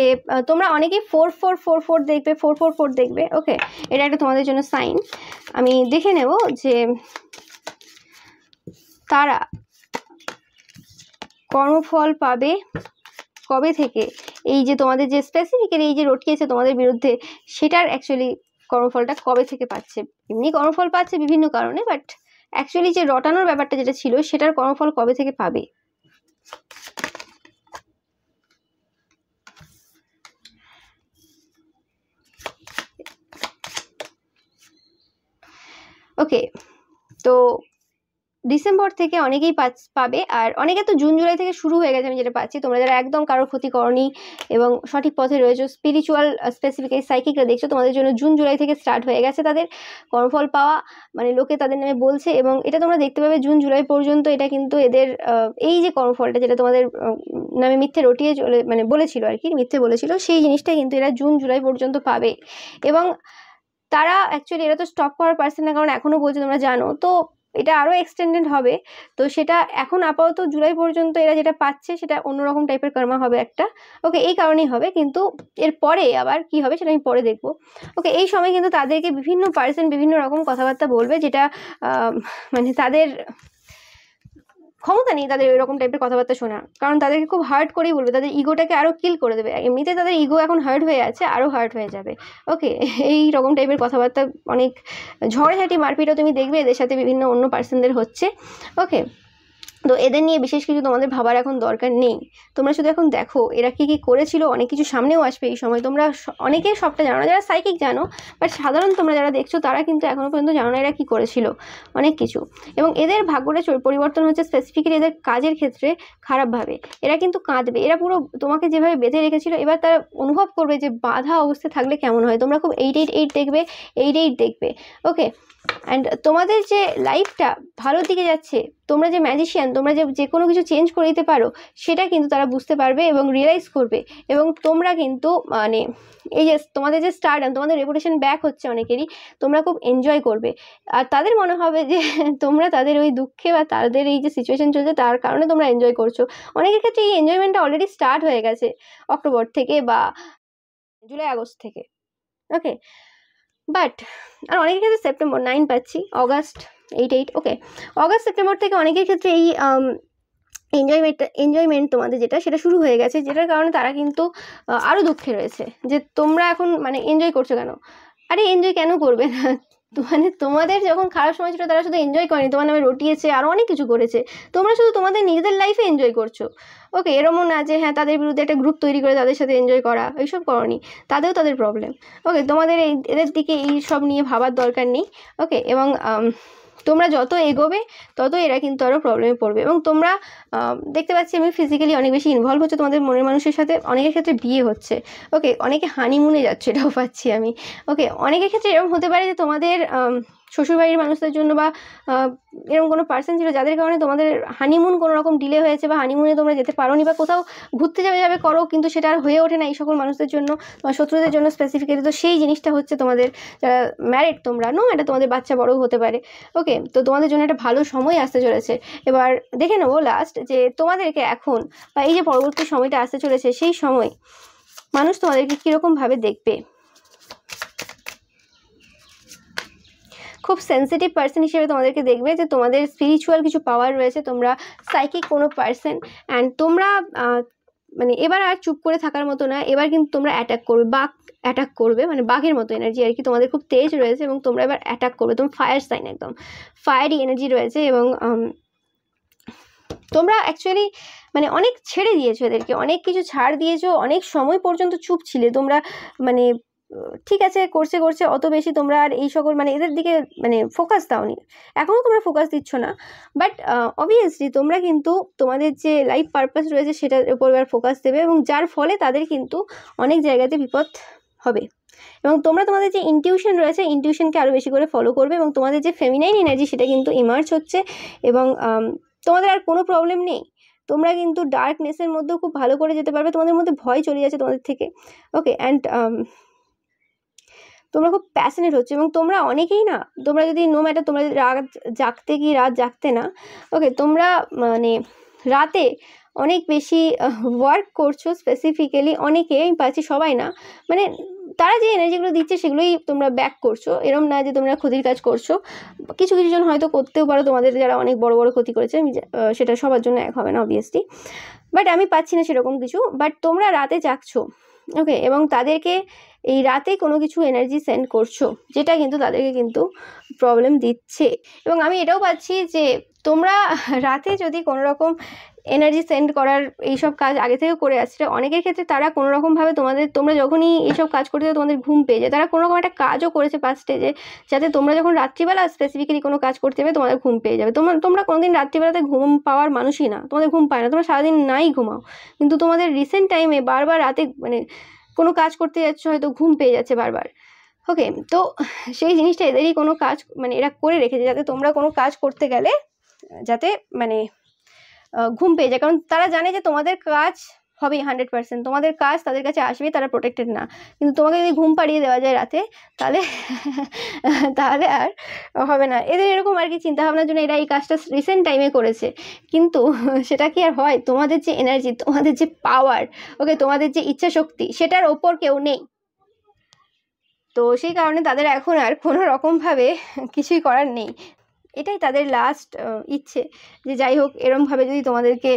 তোমরা অনেকেই 4444 দেখবে, 444 দেখবে। ওকে, এটা একটা তোমাদের জন্য সাইন। আমি দেখে নেব যে তারা কর্মফল পাবে কবে থেকে, এই যে তোমাদের যে স্পেসিফিক্যালি এই যে রটিয়েছে তোমাদের বিরুদ্ধে, সেটার অ্যাকচুয়ালি কর্মফলটা কবে থেকে পাচ্ছে। এমনি কর্মফল পাচ্ছে বিভিন্ন কারণে, বাট অ্যাকচুয়ালি যে রটানোর ব্যাপারটা যেটা ছিল সেটার কর্মফল কবে থেকে পাবে। ওকে, তো ডিসেম্বর থেকে অনেকেই পাবে, আর অনেকে তো জুন জুলাই থেকে শুরু হয়ে গেছে আমি যেটা পাচ্ছি। তোমরা যারা একদম কারোর ক্ষতি করনি এবং সঠিক পথে রয়েছে, স্পিরিচুয়াল স্পেসিফিক এই সাইকিকরা দেখছো, তোমাদের জন্য জুন জুলাই থেকে স্টার্ট হয়ে গেছে তাদের কর্মফল পাওয়া, মানে লোকে তাদের নামে বলছে। এবং এটা তোমরা দেখতে পাবে জুন জুলাই পর্যন্ত এটা কিন্তু এদের এই যে কর্মফলটা যেটা তোমাদের নামে মিথ্যে রটিয়ে মানে বলেছিল আর কি, মিথ্যে বলেছিল, সেই জিনিসটা কিন্তু এরা জুন জুলাই পর্যন্ত পাবে। এবং তারা অ্যাকচুয়ালি এরা তো স্টপ করার পারছে না, কারণ এখনো বলছে তোমরা জানো, তো এটা আরও এক্সটেন্ডেড হবে। তো সেটা এখন আপাতত জুলাই পর্যন্ত এরা যেটা পাচ্ছে সেটা অন্যরকম টাইপের কর্মা হবে একটা, ওকে, এই কারণেই হবে। কিন্তু এর পরে আবার কি হবে সেটা আমি পরে দেখবো। ওকে, এই সময় কিন্তু তাদেরকে বিভিন্ন পার্সন বিভিন্ন রকম কথাবার্তা বলবে, যেটা মানে তাদের ক্ষমতা নেই তাদের এরকম টাইপের কথাবার্তা শোনা, কারণ তাদেরকে খুব হার্ট করেই বলবে, তাদের ইগোটাকে আরও কিল করে দেবে। এমনিতে তাদের ইগো এখন হার্ট হয়ে আছে, আরও হার্ট হয়ে যাবে। ওকে, এই রকম টাইপের কথাবার্তা, অনেক ঝড়ঝাঁটি মারপিটও তুমি দেখবে এদের সাথে বিভিন্ন অন্য পার্সনদের হচ্ছে। ওকে, তো এদের নিয়ে বিশেষ কিছু তোমাদের ভাবার এখন দরকার নেই। তোমরা শুধু এখন দেখো এরা কি কি করেছিল, অনেক কিছু সামনেও আসবে এই সময়। তোমরা অনেকেই সবটা জানো না, যারা সাইকিক জানো, বাট সাধারণ তোমরা যারা দেখছো তারা কিন্তু এখনো পর্যন্ত জানো না এরা কি করেছিল অনেক কিছু। এবং এদের ভাগ্যটা পরিবর্তন হচ্ছে স্পেসিফিক্যালি এদের কাজের ক্ষেত্রে খারাপভাবে। এরা কিন্তু কাঁদবে, এরা পুরো তোমাকে যেভাবে বেঁধে রেখেছিল এবার তারা অনুভব করবে যে বাধা অবস্থায় থাকলে কেমন হয়। তোমরা খুব 888 দেখবে, 88 দেখবে। ওকে, অ্যান্ড তোমাদের যে লাইফটা ভালোর দিকে যাচ্ছে, তোমরা যে ম্যাজিশিয়ান, তোমরা যে কোনো কিছু চেঞ্জ করে দিতে পারো, সেটা কিন্তু তারা বুঝতে পারবে এবং রিয়েলাইজ করবে। এবং তোমরা কিন্তু মানে এই যে তোমাদের যে স্টারডাম, তোমাদের রেপুটেশন ব্যাক হচ্ছে অনেকেরই, তোমরা খুব এনজয় করবে। আর তাদের মনে হবে যে তোমরা তাদের ওই দুঃখে বা তাদের এই যে সিচুয়েশন চলছে তার কারণে তোমরা এনজয় করছো। অনেকের ক্ষেত্রে এই এনজয়মেন্টটা অলরেডি স্টার্ট হয়ে গেছে অক্টোবর থেকে বা জুলাই আগস্ট থেকে। ওকে, বাট আর অনেকের ক্ষেত্রে সেপ্টেম্বর 9 পাচ্ছি, অগাস্ট 8। ওকে, অগাস্ট সেপ্টেম্বর থেকে অনেকের ক্ষেত্রে এই এনজয়মেন্ট তোমাদের যেটা সেটা শুরু হয়ে গেছে, যেটার কারণে তারা কিন্তু আরও দুঃখে রয়েছে যে তোমরা এখন মানে এনজয় করছো কেন। আরে এনজয় কেন করবে না, মানে তোমাদের যখন খারাপ সময় ছিল তারা শুধু এনজয় করেনি, তোমার নামে রটিয়েছে, আরও অনেক কিছু করেছে। তোমরা শুধু তোমাদের নিজেদের লাইফে এনজয় করছো। ওকে, এরমও না যে হ্যাঁ তাদের বিরুদ্ধে একটা গ্রুপ তৈরি করে তাদের সাথে এনজয় করা, এইসব করনি, তাদেরও তাদের প্রবলেম। ওকে, তোমাদের এদের দিকে এই সব নিয়ে ভাবার দরকার নেই। ওকে, এবং তোমরা যত এগোবে তত এরা কিন্তু আরও প্রবলেমে পড়বে। এবং তোমরা দেখতে পাচ্ছি আমি ফিজিক্যালি অনেক বেশি ইনভলভ হচ্ছে তোমাদের মনের মানুষের সাথে, অনেকের ক্ষেত্রে বিয়ে হচ্ছে। ওকে, অনেকে হানিমুনে যাচ্ছে, এটাও পাচ্ছি আমি। ওকে, অনেকের ক্ষেত্রে এরকম হতে পারে যে তোমাদের শ্বশুরবাড়ির মানুষদের জন্য বা এরকম কোনো পার্সন ছিল যাদের কারণে তোমাদের হানিমুন কোনো রকম ডিলে হয়েছে, বা হানিমুনে তোমরা যেতে পারোনি, বা কোথাও ঘুরতে যাবে করো কিন্তু সেটা আর হয়ে ওঠে না এই সকল মানুষদের জন্য, শত্রুদের জন্য স্পেসিফিক্যালি। তো সেই জিনিসটা হচ্ছে তোমাদের যারা ম্যারিড তোমরা নো, এটা তোমাদের বাচ্চা বড়ও হতে পারে। ওকে, তো তোমাদের জন্য একটা ভালো সময় আসতে চলেছে। এবার দেখে নেবো লাস্ট যে তোমাদেরকে এখন বা এই যে পরবর্তী সময়টা আসতে চলেছে সেই সময় মানুষ তোমাদেরকে কীরকমভাবে দেখবে। খুব সেন্সিটিভ পার্সন হিসেবে তোমাদেরকে দেখবে, যে তোমাদের স্পিরিচুয়াল কিছু পাওয়ার রয়েছে, তোমরা সাইকিক কোনো পার্সন, অ্যান্ড তোমরা মানে এবার আর চুপ করে থাকার মতো না, এবার কিন্তু তোমরা অ্যাটাক করবে, অ্যাটাক করবে, মানে বাঘের মতো এনার্জি আর কি তোমাদের খুব তেজ রয়েছে, এবং তোমরা এবার অ্যাটাক করবে। তোমরা ফায়ার সাইন, একদম ফায়ারি এনার্জি রয়েছে। এবং তোমরা অ্যাকচুয়ালি মানে অনেক ছেড়ে দিয়েছো এদেরকে, অনেক কিছু ছাড় দিয়েছো, অনেক সময় পর্যন্ত চুপ ছিলে তোমরা, মানে ঠিক আছে করছে অত বেশি তোমরা আর এই সকল মানে এদের দিকে মানে ফোকাস দাওনি, এখনও তোমরা ফোকাস দিচ্ছ না। বাট অবভিয়াসলি তোমরা কিন্তু তোমাদের যে লাইফ পারপাস রয়েছে সেটার উপর এবার ফোকাস দেবে, এবং যার ফলে তাদের কিন্তু অনেক জায়গাতে বিপদ হবে। এবং তোমরা তোমাদের যে ইনটিউশন রয়েছে, ইনটিউশনকে আরও বেশি করে ফলো করবে, এবং তোমাদের যে ফেমিনাইন এনার্জি সেটা কিন্তু ইমার্জ হচ্ছে। এবং তোমাদের আর কোনো প্রবলেম নেই, তোমরা কিন্তু ডার্কনেসের মধ্যেও খুব ভালো করে যেতে পারবে, তোমাদের মধ্যে ভয় চলে যাচ্ছে তোমাদের থেকে। ওকে, অ্যান্ড তোমরা খুব প্যাশনেট হচ্ছে। এবং তোমরা অনেকেই না, তোমরা যদি নো ম্যাটার তোমরা রাত জাগতে কি রাত জাগতে না, ওকে, তোমরা মানে রাতে অনেক বেশি ওয়ার্ক করছো স্পেসিফিক্যালি, অনেকে আমি পাচ্ছি, সবাই না, মানে তারা যে এনার্জিগুলো দিচ্ছে সেগুলোই তোমরা ব্যাক করছো। এরম না যে তোমরা ক্ষতির কাজ করছো, কিছু কিছু জন হয়তো করতেও পারো তোমাদের যারা অনেক বড় বড় ক্ষতি করেছে, সেটা সবার জন্য এক হবে না অবভিয়াসলি, বাট আমি পাচ্ছি না সেরকম কিছু। বাট তোমরা রাতে জাগছো, ওকে, এবং তাদেরকে এই রাতে কোনো কিছু এনার্জি সেন্ড করছো, যেটা কিন্তু তাদেরকে কিন্তু প্রবলেম দিচ্ছে। এবং আমি এটাও পাচ্ছি যে তোমরা রাতে যদি কোনো রকম এনার্জি সেন্ড করার এইসব কাজ আগে থেকে করে আসছে, অনেকের ক্ষেত্রে তারা কোনো রকমভাবে তোমরা যখনই এইসব কাজ করতে যাও তোমাদের ঘুম পেয়ে যায়, তারা কোনো রকম একটা কাজও করেছে ফার্স্টে যে যাতে তোমরা যখন রাত্রিবেলা স্পেসিফিক্যালি কোনো কাজ করতে যাবে তোমাদের ঘুম পেয়ে যাবে। তোমরা কোনোদিন রাত্রিবেলাতে ঘুম পাওয়ার মানুষই না, তোমাদের ঘুম পায় না, তোমরা সারাদিন নাই ঘুমাও, কিন্তু তোমাদের রিসেন্ট টাইমে বারবার রাতে মানে কোনো কাজ করতে যাচ্ছ, হয়তো ঘুম পেয়ে যাচ্ছে বারবার। ওকে, তো সেই জিনিসটা এদেরই কোনো কাজ মানে এরা করে রেখেছে যাতে তোমরা কোনো কাজ করতে গেলে যাতে মানে ঘুম পেয়ে যায়, কারণ তারা জানে যে তোমাদের কাজ হবে 100%, তোমাদের কাজ তাদের কাছে আসবে, তারা প্রোটেক্টেড না। কিন্তু তোমাকে যদি ঘুম পাড়িয়ে দেওয়া যায় রাতে, তাহলে তাহলে আর হবে না। এদের এরকম আর কি চিন্তাভাবনার জন্য এরা এই কাজটা রিসেন্ট টাইমে করেছে, কিন্তু সেটা কি আর হয়? তোমাদের যে এনার্জি, তোমাদের যে পাওয়ার, ওকে, তোমাদের যে ইচ্ছা শক্তি, সেটার ওপর কেউ নেই। তো সেই কারণে তাদের এখন আর কোনো রকমভাবে কিছুই করার নেই। এটাই তাদের লাস্ট ইচ্ছে যে যাই হোক এরমভাবে যদি তোমাদেরকে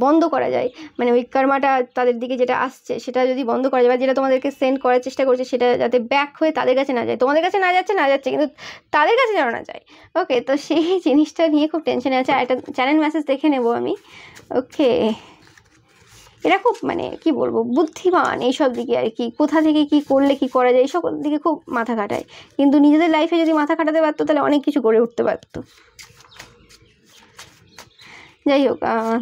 বন্ধ করা যায়, মানে ওই কর্মাটা তাদের দিকে যেটা আসছে সেটা যদি বন্ধ করা যায়, বা যেটা তোমাদেরকে সেন্ড করার চেষ্টা করছে সেটা যাতে ব্যাক হয়ে তাদের কাছে না যায়, তোমাদের কাছে না যাচ্ছে কিন্তু তাদের কাছে যেন না যায়। ওকে, তো সেই জিনিসটা নিয়ে খুব টেনশনে আছে। আর একটা চ্যানেল মেসেজ দেখে নেব আমি। ওকে, এরা খুব মানে কি বলবো বুদ্ধিমান এইসব দিকে আর কি, কোথা থেকে কি করলে কি করা যায় এইসব দিকে খুব মাথা খাটায়, কিন্তু নিজেদের লাইফে যদি মাথা খাটাতে পারতো তাহলে অনেক কিছু করে উঠতে পারতো। যাই হোক,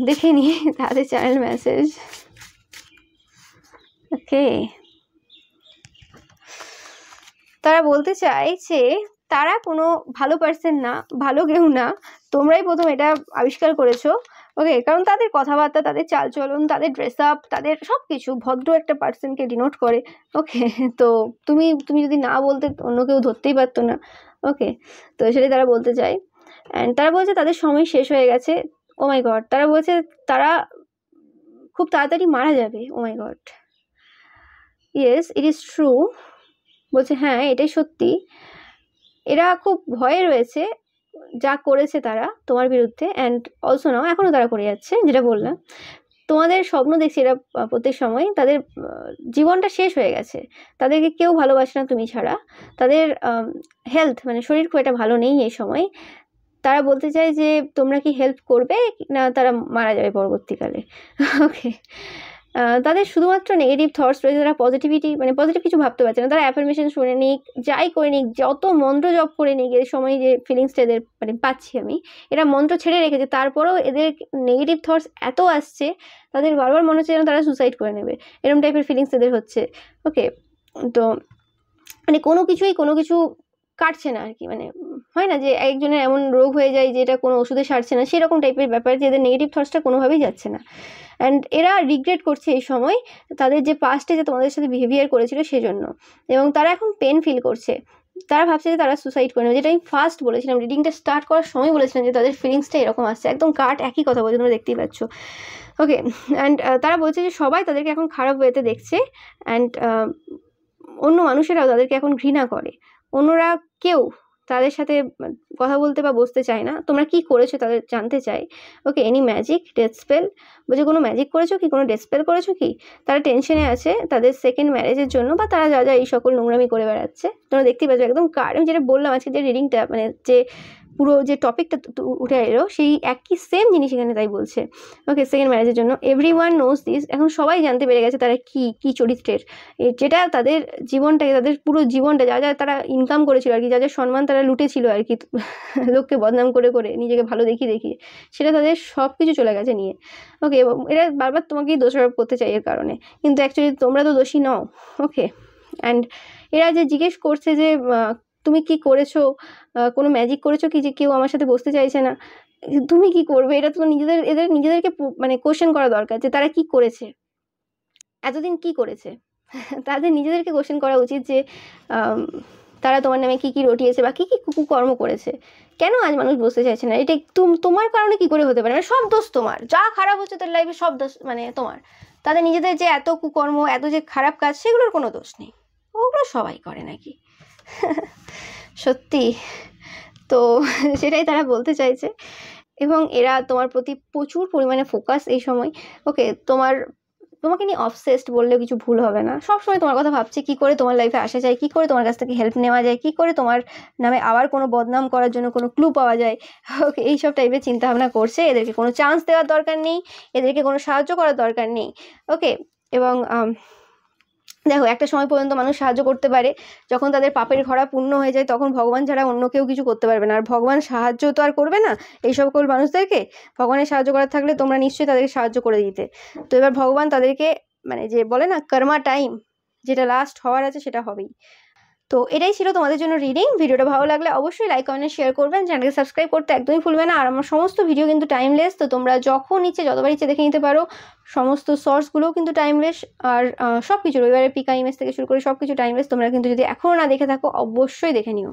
দেখে নিই তাদের চ্যানেল মেসেজ। ওকে, তারা বলতে চাইছে তারা কোনো ভালো পার্সন না, ভালো কেউ না, তোমরাই প্রথম এটা আবিষ্কার করেছো। ওকে, কারণ তাদের কথাবার্তা, তাদের চালচলন, তাদের ড্রেস আপ, তাদের সব কিছু ভদ্র একটা পার্সনকে ডিনোট করে। ওকে, তো তুমি যদি না বলতে অন্য কেউ ধরতেই পারতো না। ওকে, তো সেটাই তারা বলতে চায়। অ্যান্ড তারা বলছে তাদের সময় শেষ হয়ে গেছে। ও মাই গড, তারা বলছে তারা খুব তাড়াতাড়ি মারা যাবে। Oh my god, yes it is true. বলছে হ্যাঁ এটাই সত্যি, এরা খুব ভয়ে রয়েছে যা করেছে তারা তোমার বিরুদ্ধে, অ্যান্ড অলসো নাও এখনও তারা করে যাচ্ছে। যেটা বললাম, তোমাদের স্বপ্ন দেখছি এরা প্রত্যেক সময়, তাদের জীবনটা শেষ হয়ে গেছে, তাদেরকে কেউ ভালোবাসে না তুমি ছাড়া, তাদের হেলথ মানে শরীর খুব একটা ভালো নেই এই সময়। তারা বলতে চায় যে তোমরা কি হেল্প করবে না তারা মারা যাবে পরবর্তীকালে। ওকে, তাদের শুধুমাত্র নেগেটিভ থটস রয়েছে, তারা মানে পজিটিভ কিছু ভাবতে পারছে না। তারা অ্যাফার্মেশন শুনে নিক, যাই করে নিক, যত মন্ত্র জপ করে নিক, এর সময় যে ফিলিংসটা এদের মানে পাচ্ছি আমি, এরা মন্ত্র ছেড়ে রেখেছে, তারপরেও এদের নেগেটিভ থটস এত আসছে, তাদের বারবার মনে হচ্ছে যেন তারা সুসাইড করে নেবে, এরকম টাইপের ফিলিংস এদের হচ্ছে। ওকে, তো মানে কোনো কিছু কাটছে না আর কি, মানে হয় না যে একজনের এমন রোগ হয়ে যায় যেটা কোনো ওষুধে সারছে না, সেরকম টাইপের ব্যাপার, যে এদের নেগেটিভ থটসটা কোনোভাবেই যাচ্ছে না। অ্যান্ড এরা রিগ্রেট করছে এই সময় তাদের যে পাস্টে যে তোমাদের সাথে বিহেভিয়ার করেছিল সেজন্য, এবং তারা এখন পেন ফিল করছে। তারা ভাবছে যে তারা সুসাইড করে নেবে, যেটা আমি ফার্স্ট বলেছিলাম, রিডিংটা স্টার্ট করার সময় বলেছিলাম যে তাদের ফিলিংসটা এরকম আসছে, একদম কাট একই কথা বলছে, তোমরা দেখতেই পাচ্ছ। ওকে, অ্যান্ড তারা বলছে যে সবাই তাদেরকে এখন খারাপ ওয়েতে দেখছে, অ্যান্ড অন্য মানুষেরাও তাদেরকে এখন ঘৃণা করে, অন্যরা কেউ তাদের সাথে কথা বলতে বা বসতে চায় না। তোমরা কি করেছো তাদের জানতে চাই। ওকে, এনি ম্যাজিক, ডেথ স্পেল, বলছে কোনো ম্যাজিক করেছো কি, কোনো ডেথ স্পেল করেছো কি। তারা টেনশনে আছে তাদের সেকেন্ড ম্যারেজের জন্য, বা তারা যা এই সকল নোংরামি করে বেড়াচ্ছে। তোমরা দেখতেই পাচ্ছ একদম কার, আমি যেটা বললাম আজকে যে রিডিংটা মানে যে পুরো যে টপিকটা উঠে এলো সেই একই সেম জিনিস এখানে তাই বলছে। ওকে, সেকেন্ড ম্যারেজের জন্য এভরিওয়ান নোজ দিস, এখন সবাই জানতে পেরে গেছে তারা কি চরিত্রের, যেটা তাদের জীবনটাকে, তাদের পুরো জীবনটা যা তারা ইনকাম করেছিল আর কি, যা সম্মান তারা লুটেছিল আর কি, লোককে বদনাম করে নিজেকে ভালো দেখিয়ে সেটা তাদের সব কিছু চলে গেছে নিয়ে। ওকে, এরা বারবার তোমাকেই দোষারোপ করতে চাই এর কারণে, কিন্তু অ্যাকচুয়ালি তোমরা তো দোষী নও। ওকে, অ্যান্ড এরা যে জিজ্ঞেস করছে যে তুমি কি করেছো, কোনো ম্যাজিক করেছো কি যে কেউ আমার সাথে বসতে চাইছে না, তুমি কি করবে, এটা তো এদের নিজেদেরকে মানে কোশ্চেন করা দরকার যে তারা কি করেছে, এতদিন কি করেছে। তাদের নিজেদেরকে কোশ্চেন করা উচিত যে তারা তোমার নামে কি রটিয়েছে বা কি কুকর্ম করেছে, কেন আজ মানুষ বসতে চাইছে না। এটা তোমার কারণে কি করে হতে পারে, মানে সব দোষ তোমার, যা খারাপ হচ্ছে তার লাইফে সব দোষ মানে তোমার। তাদের নিজেদের যে এত কুকর্ম, এত যে খারাপ কাজ, সেগুলোর কোনো দোষ নেই, ওগুলো সবাই করে নাকি। সত্যি তো সেটাই তারা বলতে চাইছে, এবং এরা তোমার প্রতি প্রচুর পরিমাণে ফোকাস এই সময়। ওকে, তোমার তোমাকে নিয়ে অবসেসড বললেও কিছু ভুল হবে না, সবসময় তোমার কথা ভাবছে, কি করে তোমার লাইফে আসা যায়, কি করে তোমার কাছ থেকে হেল্প নেওয়া যায়, কি করে তোমার নামে আবার কোনো বদনাম করার জন্য কোনো ক্লু পাওয়া যায়। ওকে, এইসব টাইপের চিন্তাভাবনা করছে। এদেরকে কোনো চান্স দেওয়ার দরকার নেই, এদেরকে কোনো সাহায্য করার দরকার নেই। ওকে, এবং দেখো একটা সময় পর্যন্ত মানুষ সাহায্য করতে পারে, যখন তাদের পাপের ঘোড়া পূর্ণ হয়ে যায় তখন ভগবান ছাড়া অন্য কেউ কিছু করতে পারবে না। আর ভগবান সাহায্য তো আর করবে না এই সকল মানুষদেরকে, ভগবানের সাহায্য করার থাকলে তোমরা নিশ্চয়ই তাদেরকে সাহায্য করে দিতে। তো এবার ভগবান তাদেরকে মানে যে বলে না কর্মা টাইম, যেটা লাস্ট হওয়ার আছে সেটা হবেই। তো এটাই ছিল তোমাদের জন্য রিডিং। ভিডিওটা ভালো লাগলে অবশ্যই লাইক কমেন্ট শেয়ার করবেন, চ্যানেলকে সাবস্ক্রাইব করতে একদমই ভুলবে না। আর আমার সমস্ত ভিডিও কিন্তু টাইমলেস, তো তোমরা যখন ইচ্ছে যতবার ইচ্ছে দেখে নিতে পারো। সমস্ত সোর্সগুলোও কিন্তু টাইমলেস, আর সব কিছু রবিবারের পিকা ইমেজ থেকে শুরু করে সব কিছু টাইমলেস। তোমরা কিন্তু যদি এখনও না দেখে থাকো অবশ্যই দেখে নিও।